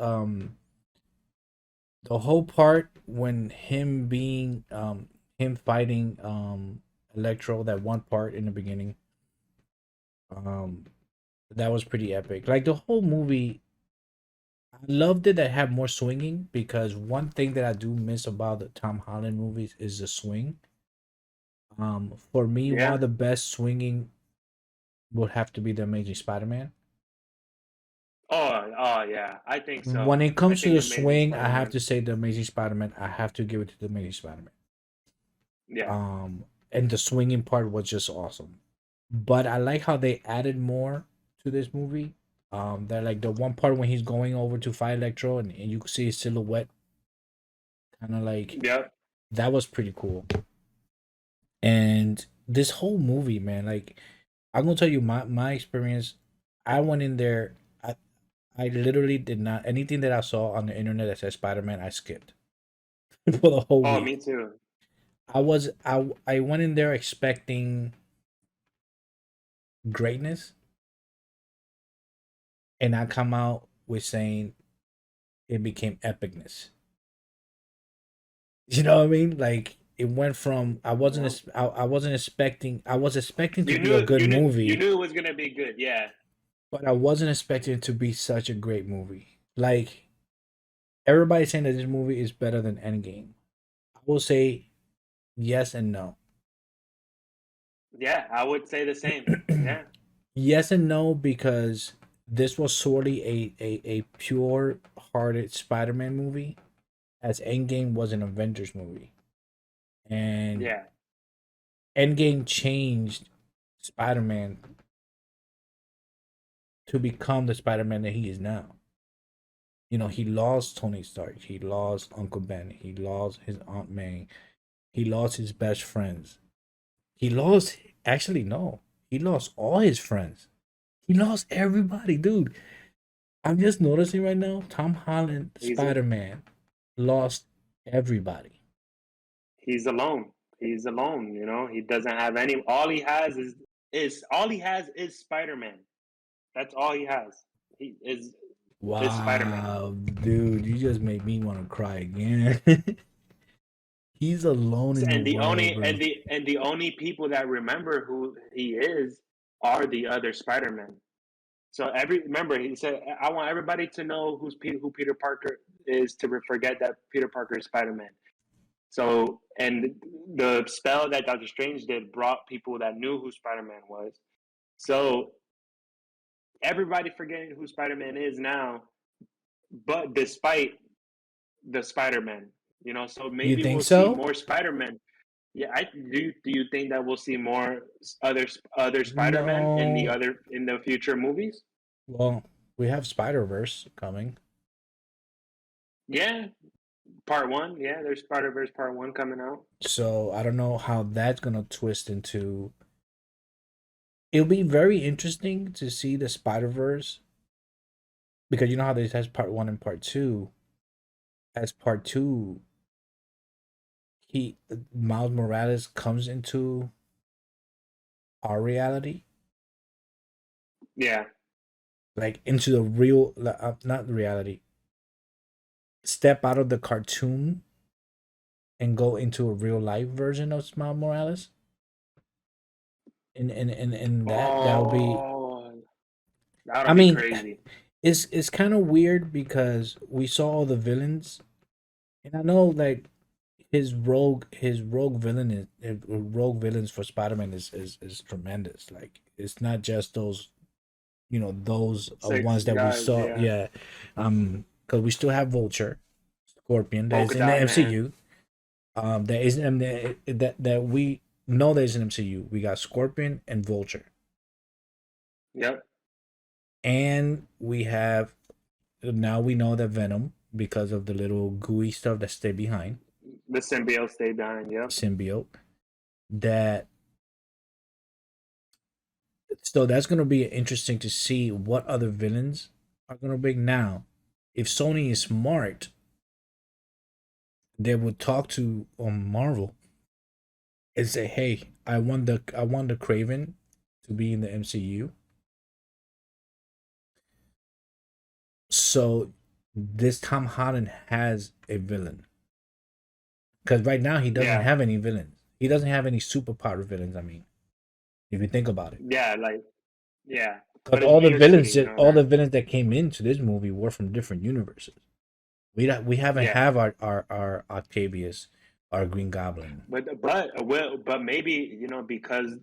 Speaker 1: the whole part when him fighting Electro, that one part in the beginning. Um that was pretty epic. Like the whole movie, I loved it that had more swinging because one thing that I do miss about the Tom Holland movies is the swing. For me, one
Speaker 2: yeah.
Speaker 1: of the best swinging would have to be the Amazing Spider-Man.
Speaker 2: Oh yeah, I think so.
Speaker 1: When it
Speaker 2: I
Speaker 1: comes to
Speaker 2: think
Speaker 1: the
Speaker 2: Amazing
Speaker 1: swing, I have
Speaker 2: Spider-Man.
Speaker 1: to say the Amazing Spider-Man. I have to give it to the Amazing Spider-Man.
Speaker 2: Yeah.
Speaker 1: Um, and the swinging part was just awesome. But I like how they added more to this movie. That like the one part when he's going over to fight Electro and you can see his silhouette, kind of like
Speaker 2: Yeah.
Speaker 1: that was pretty cool. And this whole movie, man, like I'm gonna tell you my experience. I went in there. I literally did not anything that I saw on the internet that said Spider Man. I skipped for the whole
Speaker 2: Oh, me
Speaker 1: week.
Speaker 2: too.
Speaker 1: I went in there expecting greatness, and I come out with saying it became epicness. You know what I mean? Like it went from
Speaker 2: Yeah.
Speaker 1: I wasn't expecting I was expecting to
Speaker 2: You
Speaker 1: be a
Speaker 2: knew
Speaker 1: good
Speaker 2: you knew you
Speaker 1: movie,
Speaker 2: knew it was gonna be good. Yeah.
Speaker 1: but I wasn't expecting it to be such a great movie. Like Everybody's saying that this movie is better than Endgame. I will say yes and no.
Speaker 2: Yeah, I would say the same. Yeah,
Speaker 1: Yes and no, because this was sorely a pure hearted Spider-Man movie, as Endgame was an Avengers movie. And
Speaker 2: yeah,
Speaker 1: Endgame changed Spider-Man to become the Spider-Man that he is now. You know, he lost Tony Stark, he lost Uncle Ben, he lost his Aunt May, he lost his best friends. He lost, actually, no, he lost all his friends. He lost everybody, dude. I'm just noticing right now, Tom Holland,
Speaker 2: he's a,
Speaker 1: Spider Man, lost everybody.
Speaker 2: he's alone. He's alone. You know, he doesn't have any. All he has is Spider Man. That's all he has. He is Spider Man.
Speaker 1: Wow, dude, you just made me want to cry again. He's alone in the
Speaker 2: And the
Speaker 1: world,
Speaker 2: only
Speaker 1: bro.
Speaker 2: and the only people that remember who he is are the other Spider Men. So remember he said, I want everybody to know who Peter Parker is to forget that Peter Parker is Spider Man. So and the spell that Doctor Strange did brought people that knew who Spider Man was. So everybody forgetting who Spider Man is now, but despite the Spider Man, so
Speaker 1: You
Speaker 2: maybe
Speaker 1: think
Speaker 2: we'll see
Speaker 1: so?
Speaker 2: more Spider Man. Yeah, I do. Do you think that we'll see more other Spider Man
Speaker 1: No.
Speaker 2: in the future movies?
Speaker 1: Well, we have Spider Verse coming,
Speaker 2: Yeah, part one. Yeah, there's Spider Verse part one coming out.
Speaker 1: so I don't know how that's gonna twist into. It'll be very interesting to see the Spider Verse, because you know how this has part one and part two. As part two, he Miles Morales comes into our reality,
Speaker 2: Yeah,
Speaker 1: like into the real, not the reality. Step out of the cartoon and go into a real life version of Miles Morales, and that'll be.
Speaker 2: oh, that
Speaker 1: I
Speaker 2: would be
Speaker 1: mean,
Speaker 2: crazy.
Speaker 1: it's kind of weird because we saw all the villains, and I know like his rogue villain rogue villains for Spider-Man is tremendous. Like it's not just those, those
Speaker 2: Six
Speaker 1: ones that we
Speaker 2: guys,
Speaker 1: saw.
Speaker 2: yeah.
Speaker 1: Yeah, because we still have Vulture, Scorpion that is
Speaker 2: Polka
Speaker 1: in the
Speaker 2: Dot Man.
Speaker 1: MCU. That is that we know that is in MCU. We got Scorpion and Vulture,
Speaker 2: Yep.
Speaker 1: and we have, now we know that Venom, because of the little gooey stuff that stay behind,
Speaker 2: The symbiote stayed behind. Yep.
Speaker 1: symbiote. That So that's gonna be interesting to see what other villains are gonna bring now. If Sony is smart, they would talk to Marvel and say, "Hey, I want the Craven to be in the MCU." So this Tom Holland has a villain, because right now he doesn't
Speaker 2: Yeah.
Speaker 1: have any villains. He doesn't have any superpower villains. I mean, if you think about it,
Speaker 2: Yeah. Like, yeah.
Speaker 1: because
Speaker 2: But it's New York City,
Speaker 1: all the
Speaker 2: that.
Speaker 1: villains that came into this movie were from different universes. We haven't
Speaker 2: Yeah.
Speaker 1: have our Octavius, our Green Goblin.
Speaker 2: But maybe because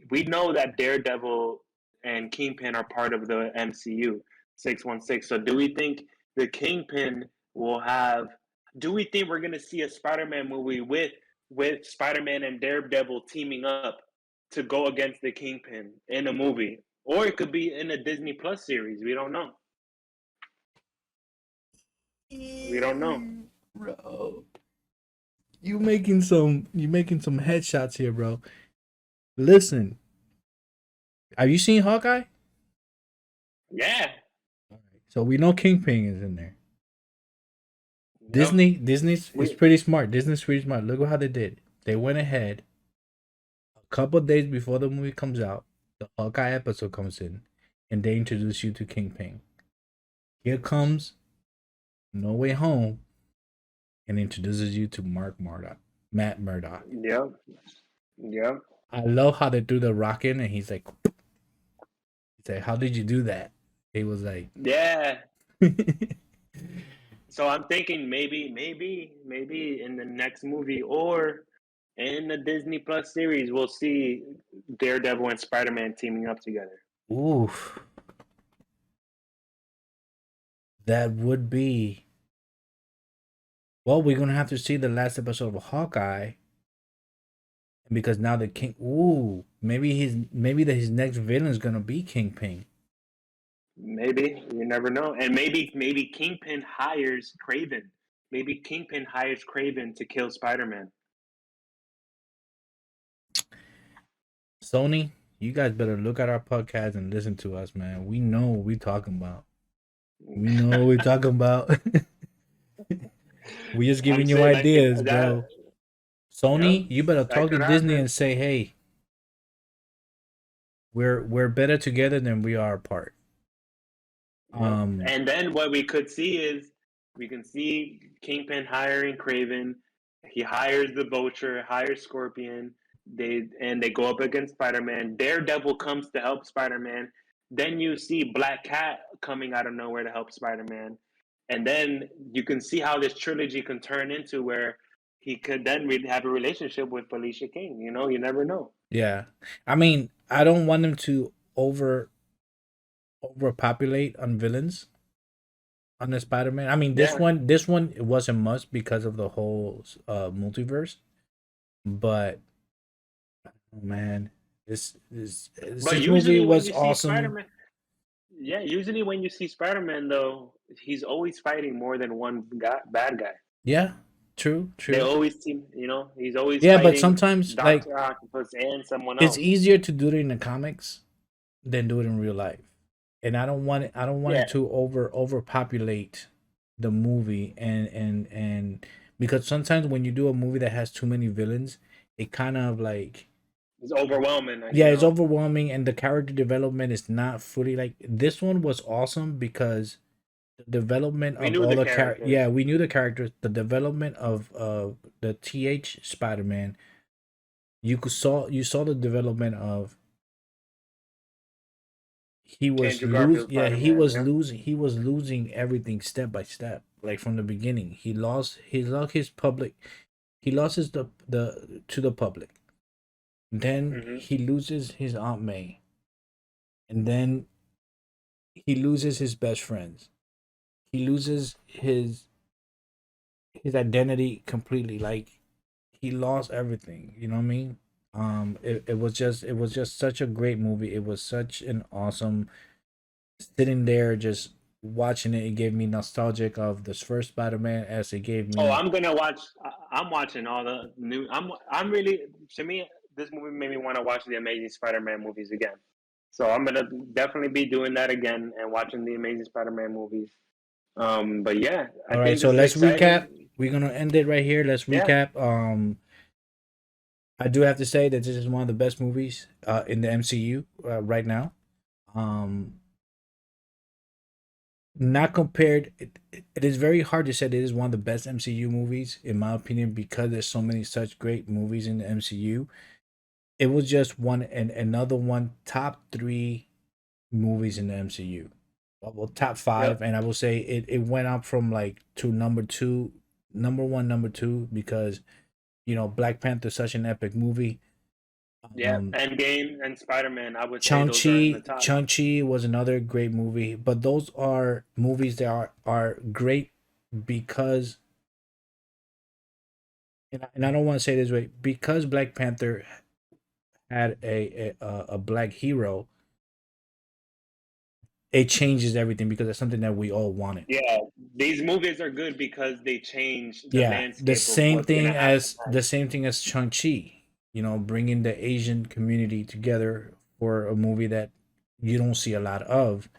Speaker 2: we know that Daredevil and Kingpin are part of the MCU 616. So do we think the Kingpin will have? Do we think we're gonna see a Spider-Man movie with Spider-Man and Daredevil teaming up to go against the Kingpin in a movie, or it could be in a Disney Plus series? We don't know. We don't know.
Speaker 1: Bro, you making some headshots here, bro. Listen, have you seen Hawkeye?
Speaker 2: Yeah.
Speaker 1: So we know Kingpin is in there.
Speaker 2: Yep.
Speaker 1: Disney's is
Speaker 2: We.
Speaker 1: pretty smart. Disney's pretty smart. Look at how they did. They went ahead a couple days before the movie comes out. The Hawkeye episode comes in, and they introduce you to Kingpin. Here comes No Way Home, and introduces you to Matt Murdock.
Speaker 2: Yep. Yep.
Speaker 1: I love how they do the rocking, and he's like, "How did you do that?" He was like,
Speaker 2: Yeah. So I'm thinking maybe in the next movie or in the Disney Plus series, we'll see Daredevil and Spider-Man teaming up together.
Speaker 1: Oof, that would be. Well, we're gonna have to see the last episode of Hawkeye because now the King. Ooh, maybe his next villain is gonna be Kingpin.
Speaker 2: Maybe you never know, and maybe Kingpin hires Craven. Maybe Kingpin hires Craven to kill Spider-Man.
Speaker 1: Sony, you guys better look at our podcast and listen to us, man. We know what we talking about. We know what we talking about. We just
Speaker 2: I'm
Speaker 1: giving you
Speaker 2: saying like
Speaker 1: ideas,
Speaker 2: that.
Speaker 1: bro.
Speaker 2: Yep,
Speaker 1: Sony, you better
Speaker 2: that
Speaker 1: talk to
Speaker 2: could
Speaker 1: Disney
Speaker 2: happen.
Speaker 1: and say, hey, we're better together than we are apart.
Speaker 2: Yep.
Speaker 1: Um,
Speaker 2: And then what we could see is we can see Kingpin hiring Craven. He hires the Vulture, hires Scorpion. They go up against Spider-Man. Daredevil comes to help Spider-Man. Then you see Black Cat coming out of nowhere to help Spider-Man. And then you can see how this trilogy can turn into where he could then really have a relationship with Felicia King. You know, you never know.
Speaker 1: yeah. I mean, I don't want them to overpopulate on villains on the Spider-Man. I mean,
Speaker 2: Yeah.
Speaker 1: this one it was a must because of the whole multiverse. But oh, man,
Speaker 2: But
Speaker 1: this movie
Speaker 2: usually when
Speaker 1: was
Speaker 2: you see
Speaker 1: awesome.
Speaker 2: Spider-Man, yeah, usually when you see Spider-Man though, he's always fighting more than one bad guy.
Speaker 1: Yeah, true,
Speaker 2: They
Speaker 1: true.
Speaker 2: always seem, you know, he's always
Speaker 1: Yeah, but
Speaker 2: fighting
Speaker 1: sometimes like
Speaker 2: Doctor Octopus and someone
Speaker 1: it's
Speaker 2: else.
Speaker 1: easier to do it in the comics than do it in real life. And I don't want
Speaker 2: Yeah,
Speaker 1: it to overpopulate the movie and because sometimes when you do a movie that has too many villains, it kind of like
Speaker 2: it's overwhelming,
Speaker 1: yeah,
Speaker 2: you
Speaker 1: it's
Speaker 2: know.
Speaker 1: overwhelming and the character development is not fully like this one was awesome because the development
Speaker 2: We
Speaker 1: of
Speaker 2: knew
Speaker 1: all
Speaker 2: the
Speaker 1: the yeah,
Speaker 2: characters.
Speaker 1: we knew the characters, the development of the TH Spider-Man, you saw the development of
Speaker 2: Andrew Garfield Spider-Man, yeah.
Speaker 1: he was losing everything step by step like from the beginning he lost his public he lost his the to the public, then
Speaker 2: Hmm.
Speaker 1: he loses his Aunt May, and then he loses his best friends, he loses his identity completely, like he lost everything, you know what I mean. It was just such a great movie, it was such an awesome sitting there just watching it. It gave me nostalgic of this first Spider-Man as it gave
Speaker 2: Oh,
Speaker 1: me.
Speaker 2: I'm gonna watch. I'm watching all the new. I'm really, to me, this movie made me want to watch the Amazing Spider-Man movies again. So I'm gonna definitely be doing that again and watching the Amazing Spider-Man movies. But yeah, I
Speaker 1: All right,
Speaker 2: think
Speaker 1: so
Speaker 2: this is
Speaker 1: let's recap.
Speaker 2: exciting.
Speaker 1: We're gonna end it right here. Let's
Speaker 2: Yeah,
Speaker 1: recap. I do have to say that this is one of the best movies in the MCU right now. Um, not compared. It is very hard to say that it is one of the best MCU movies in my opinion because there's so many such great movies in the MCU. It was just one and another one top three movies in the MCU. Well, top five,
Speaker 2: yep,
Speaker 1: and I will say it went up from like to number two, number one, number two because you know Black Panther is such an epic movie.
Speaker 2: yeah.
Speaker 1: Um,
Speaker 2: Endgame and Spider-Man, I would say those are in the top.
Speaker 1: Chang Chi was another great movie, but those are movies that are great because and I don't want to say this way because Black Panther had a black hero. It changes everything because that's something that we all wanted.
Speaker 2: Yeah, these movies are good because they change the
Speaker 1: Yeah,
Speaker 2: landscape of what's gonna happen
Speaker 1: the
Speaker 2: next.
Speaker 1: same thing as Shang Chi. You know, bringing the Asian community together for a movie that you don't see a lot of.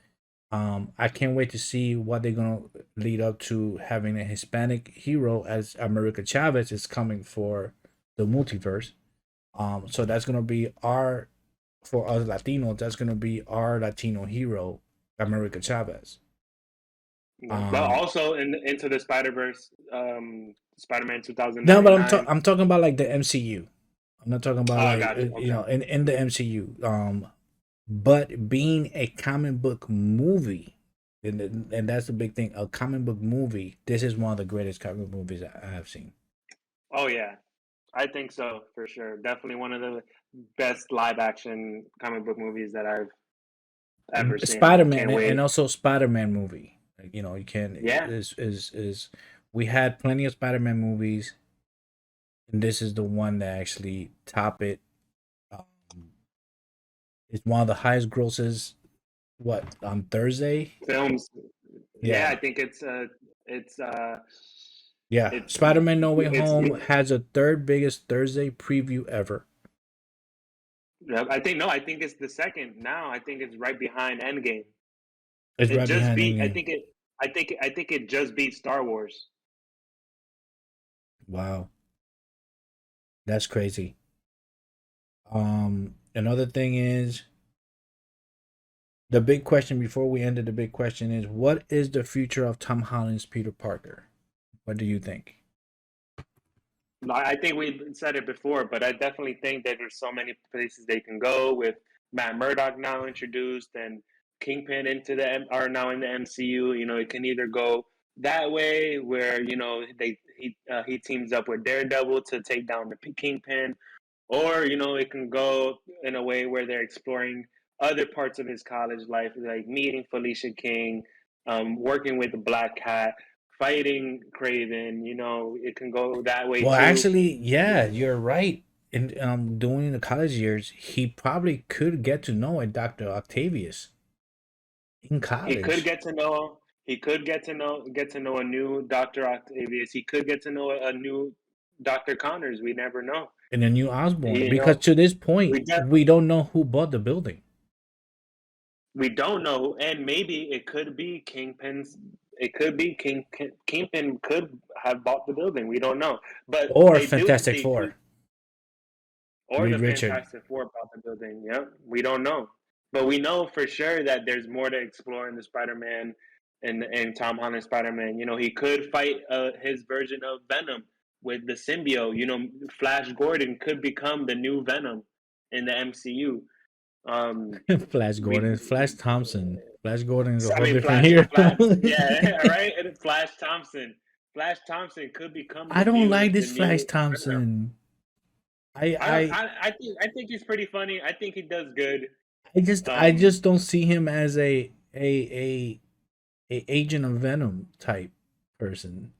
Speaker 1: I can't wait to see what they're gonna lead up to having a Hispanic hero as America Chavez is coming for the multiverse. So that's gonna be our for us Latinos. That's gonna be our Latino hero, America Chavez.
Speaker 2: Yeah. But
Speaker 1: Um,
Speaker 2: also in Into the Spider Verse, Spider-Man
Speaker 1: no, but
Speaker 2: 2099.
Speaker 1: I'm talking about like the MCU. I'm not talking
Speaker 2: Oh,
Speaker 1: about
Speaker 2: I
Speaker 1: like
Speaker 2: got you.
Speaker 1: you
Speaker 2: Okay.
Speaker 1: know in the MCU. But being a comic book movie, and that's the big thing. A comic book movie. This is one of the greatest comic book movies I have seen.
Speaker 2: Oh yeah, I think so for sure. Definitely one of the best live action comic book movies that I've ever seen.
Speaker 1: Spider Man
Speaker 2: Can't wait.
Speaker 1: and also Spider Man movie. Like, you can
Speaker 2: Yeah,
Speaker 1: is we had plenty of Spider Man movies, and this is the one that actually top it. Um, it's one of the highest grosses. What on Thursday?
Speaker 2: films. Yeah,
Speaker 1: Yeah,
Speaker 2: I think it's
Speaker 1: yeah.
Speaker 2: it's
Speaker 1: Spider Man No Way
Speaker 2: it's
Speaker 1: Home has a third biggest Thursday preview ever.
Speaker 2: yeah, I think no, I think it's the second now. I think it's right behind Endgame.
Speaker 1: It's
Speaker 2: It
Speaker 1: right
Speaker 2: just
Speaker 1: behind
Speaker 2: beat.
Speaker 1: Endgame.
Speaker 2: I think it just beat Star Wars.
Speaker 1: Wow, that's crazy. Another thing is the big question before we ended. The big question is, what is the future of Tom Holland's Peter Parker? What do you think?
Speaker 2: I think we said it before, but I definitely think that there's so many places they can go with Matt Murdock now introduced and Kingpin into the are now in the MCU. You know, it can either go that way where he teams up with Daredevil to take down the Kingpin, or it can go in a way where they're exploring other parts of his college life, like meeting Felicia King, working with the Black Cat, fighting Craven. It can go that way
Speaker 1: Well,
Speaker 2: too.
Speaker 1: actually, yeah, you're right. In during the college years, he probably could get to know a Dr. Octavius in
Speaker 2: He could
Speaker 1: college
Speaker 2: get to know. He could get to know a new Doctor Octavius. He could get to know a new Doctor Connors. We never know.
Speaker 1: in a new Osborn
Speaker 2: You
Speaker 1: because
Speaker 2: know,
Speaker 1: to this point,
Speaker 2: we de-
Speaker 1: we don't know who bought the building.
Speaker 2: we don't know, and maybe it could be Kingpin's. It could be Kingpin could have bought the building. We don't know, but
Speaker 1: Or
Speaker 2: they do.
Speaker 1: Fantastic Four,
Speaker 2: Or
Speaker 1: Reed
Speaker 2: the
Speaker 1: Richard.
Speaker 2: Fantastic Four bought the building. Yeah, we don't know, but we know for sure that there's more to explore in the Spider-Man and Tom Holland Spider-Man. He could fight his version of Venom with the symbiote. Flash Gordon could become the new Venom in the MCU. Um,
Speaker 1: Flash
Speaker 2: we,
Speaker 1: Gordon, Flash Thompson. Flash Gordon is a
Speaker 2: I
Speaker 1: whole
Speaker 2: mean,
Speaker 1: different
Speaker 2: Flash,
Speaker 1: hero.
Speaker 2: Flash, yeah, right. And Flash Thompson. Flash Thompson could become
Speaker 1: I
Speaker 2: the
Speaker 1: don't
Speaker 2: new,
Speaker 1: like
Speaker 2: the
Speaker 1: this Flash
Speaker 2: new Venom.
Speaker 1: Thompson. I
Speaker 2: I don't.
Speaker 1: I
Speaker 2: I think he's pretty funny. I think he does good.
Speaker 1: I
Speaker 2: Um,
Speaker 1: just don't see him as a Agent of Venom type person.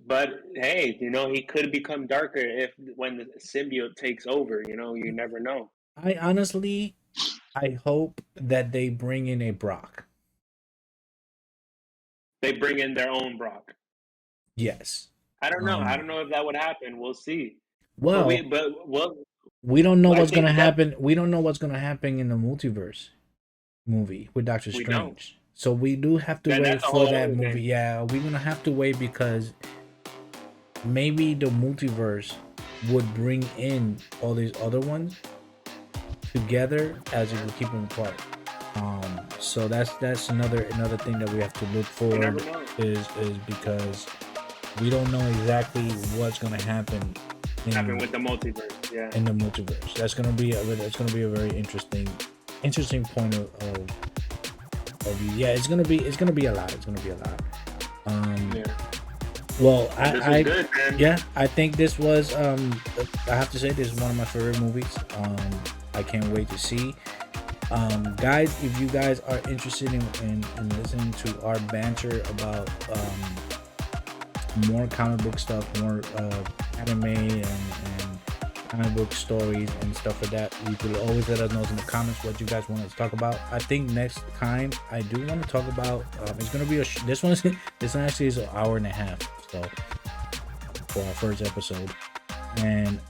Speaker 2: but hey, he could become darker if when the symbiote takes over. You never know.
Speaker 1: I honestly, I hope that they bring in a Brock.
Speaker 2: They bring in their own Brock.
Speaker 1: Yes.
Speaker 2: I don't know. I
Speaker 1: Um.
Speaker 2: don't know if that would happen. We'll see. But
Speaker 1: Well,
Speaker 2: well,
Speaker 1: we don't know
Speaker 2: I
Speaker 1: what's gonna
Speaker 2: think that
Speaker 1: happen. We don't know what's gonna happen in the multiverse movie with Doctor
Speaker 2: we don't.
Speaker 1: Strange. So we do have to
Speaker 2: Then
Speaker 1: wait
Speaker 2: that's a
Speaker 1: for
Speaker 2: whole
Speaker 1: that
Speaker 2: other
Speaker 1: movie.
Speaker 2: thing.
Speaker 1: Yeah, we're gonna have to wait because maybe the multiverse would bring in all these other ones together as it would keep them apart. So that's another thing that we have to look
Speaker 2: You never
Speaker 1: forward
Speaker 2: know.
Speaker 1: is because we don't know exactly what's gonna happen
Speaker 2: Happen
Speaker 1: in
Speaker 2: with the multiverse. Yeah.
Speaker 1: the multiverse. That's gonna be a very interesting point of view. Yeah, it's gonna be a lot. It's gonna be a lot.
Speaker 2: Yeah.
Speaker 1: Well,
Speaker 2: This was
Speaker 1: I
Speaker 2: good, man.
Speaker 1: yeah, I think this was I have to say this is one of my favorite movies. I can't wait to see. Guys, if you guys are interested in listening to our banter about more comic book stuff, more anime and comic book stories and stuff like that, you could always let us know in the comments what you guys want us to talk about. I think next time I do want to talk about it's gonna be this one actually is an hour and a half, so for our first episode, and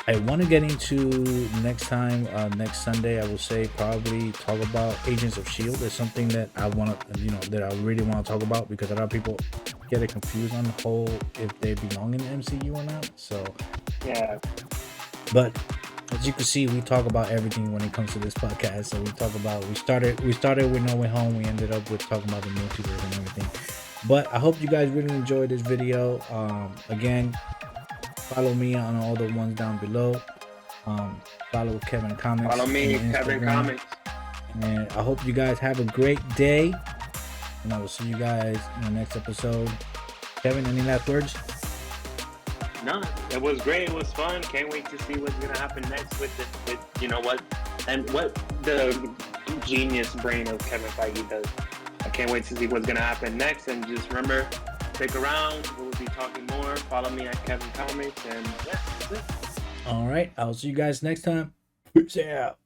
Speaker 1: I want to get into next time, next Sunday. I will say probably talk about Agents of Shield. It's something that I want to, that I really want to talk about because a lot of people get it confused on the whole if they belong in the MCU or not. So,
Speaker 2: Yeah.
Speaker 1: but as you can see, we talk about everything when it comes to this podcast. So we started with No Way Home. We ended up with talking about the multiverse and everything. But I hope you guys really enjoyed this video. Again, follow me on all the ones down below. Follow Kevin Comics.
Speaker 2: Follow me,
Speaker 1: on
Speaker 2: Kevin
Speaker 1: Instagram.
Speaker 2: Comics.
Speaker 1: And I hope you guys have a great day. and I will see you guys in the next episode. Kevin, any last words?
Speaker 2: No, it was great. It was fun. Can't wait to see what's gonna happen next with you know what the genius brain of Kevin Feige does. I can't wait to see what's gonna happen next. And just remember, stick around. We'll be talking more. Follow me at Kevin Comics, and yeah, that's it.
Speaker 1: All right, I'll see you guys next time. Peace out.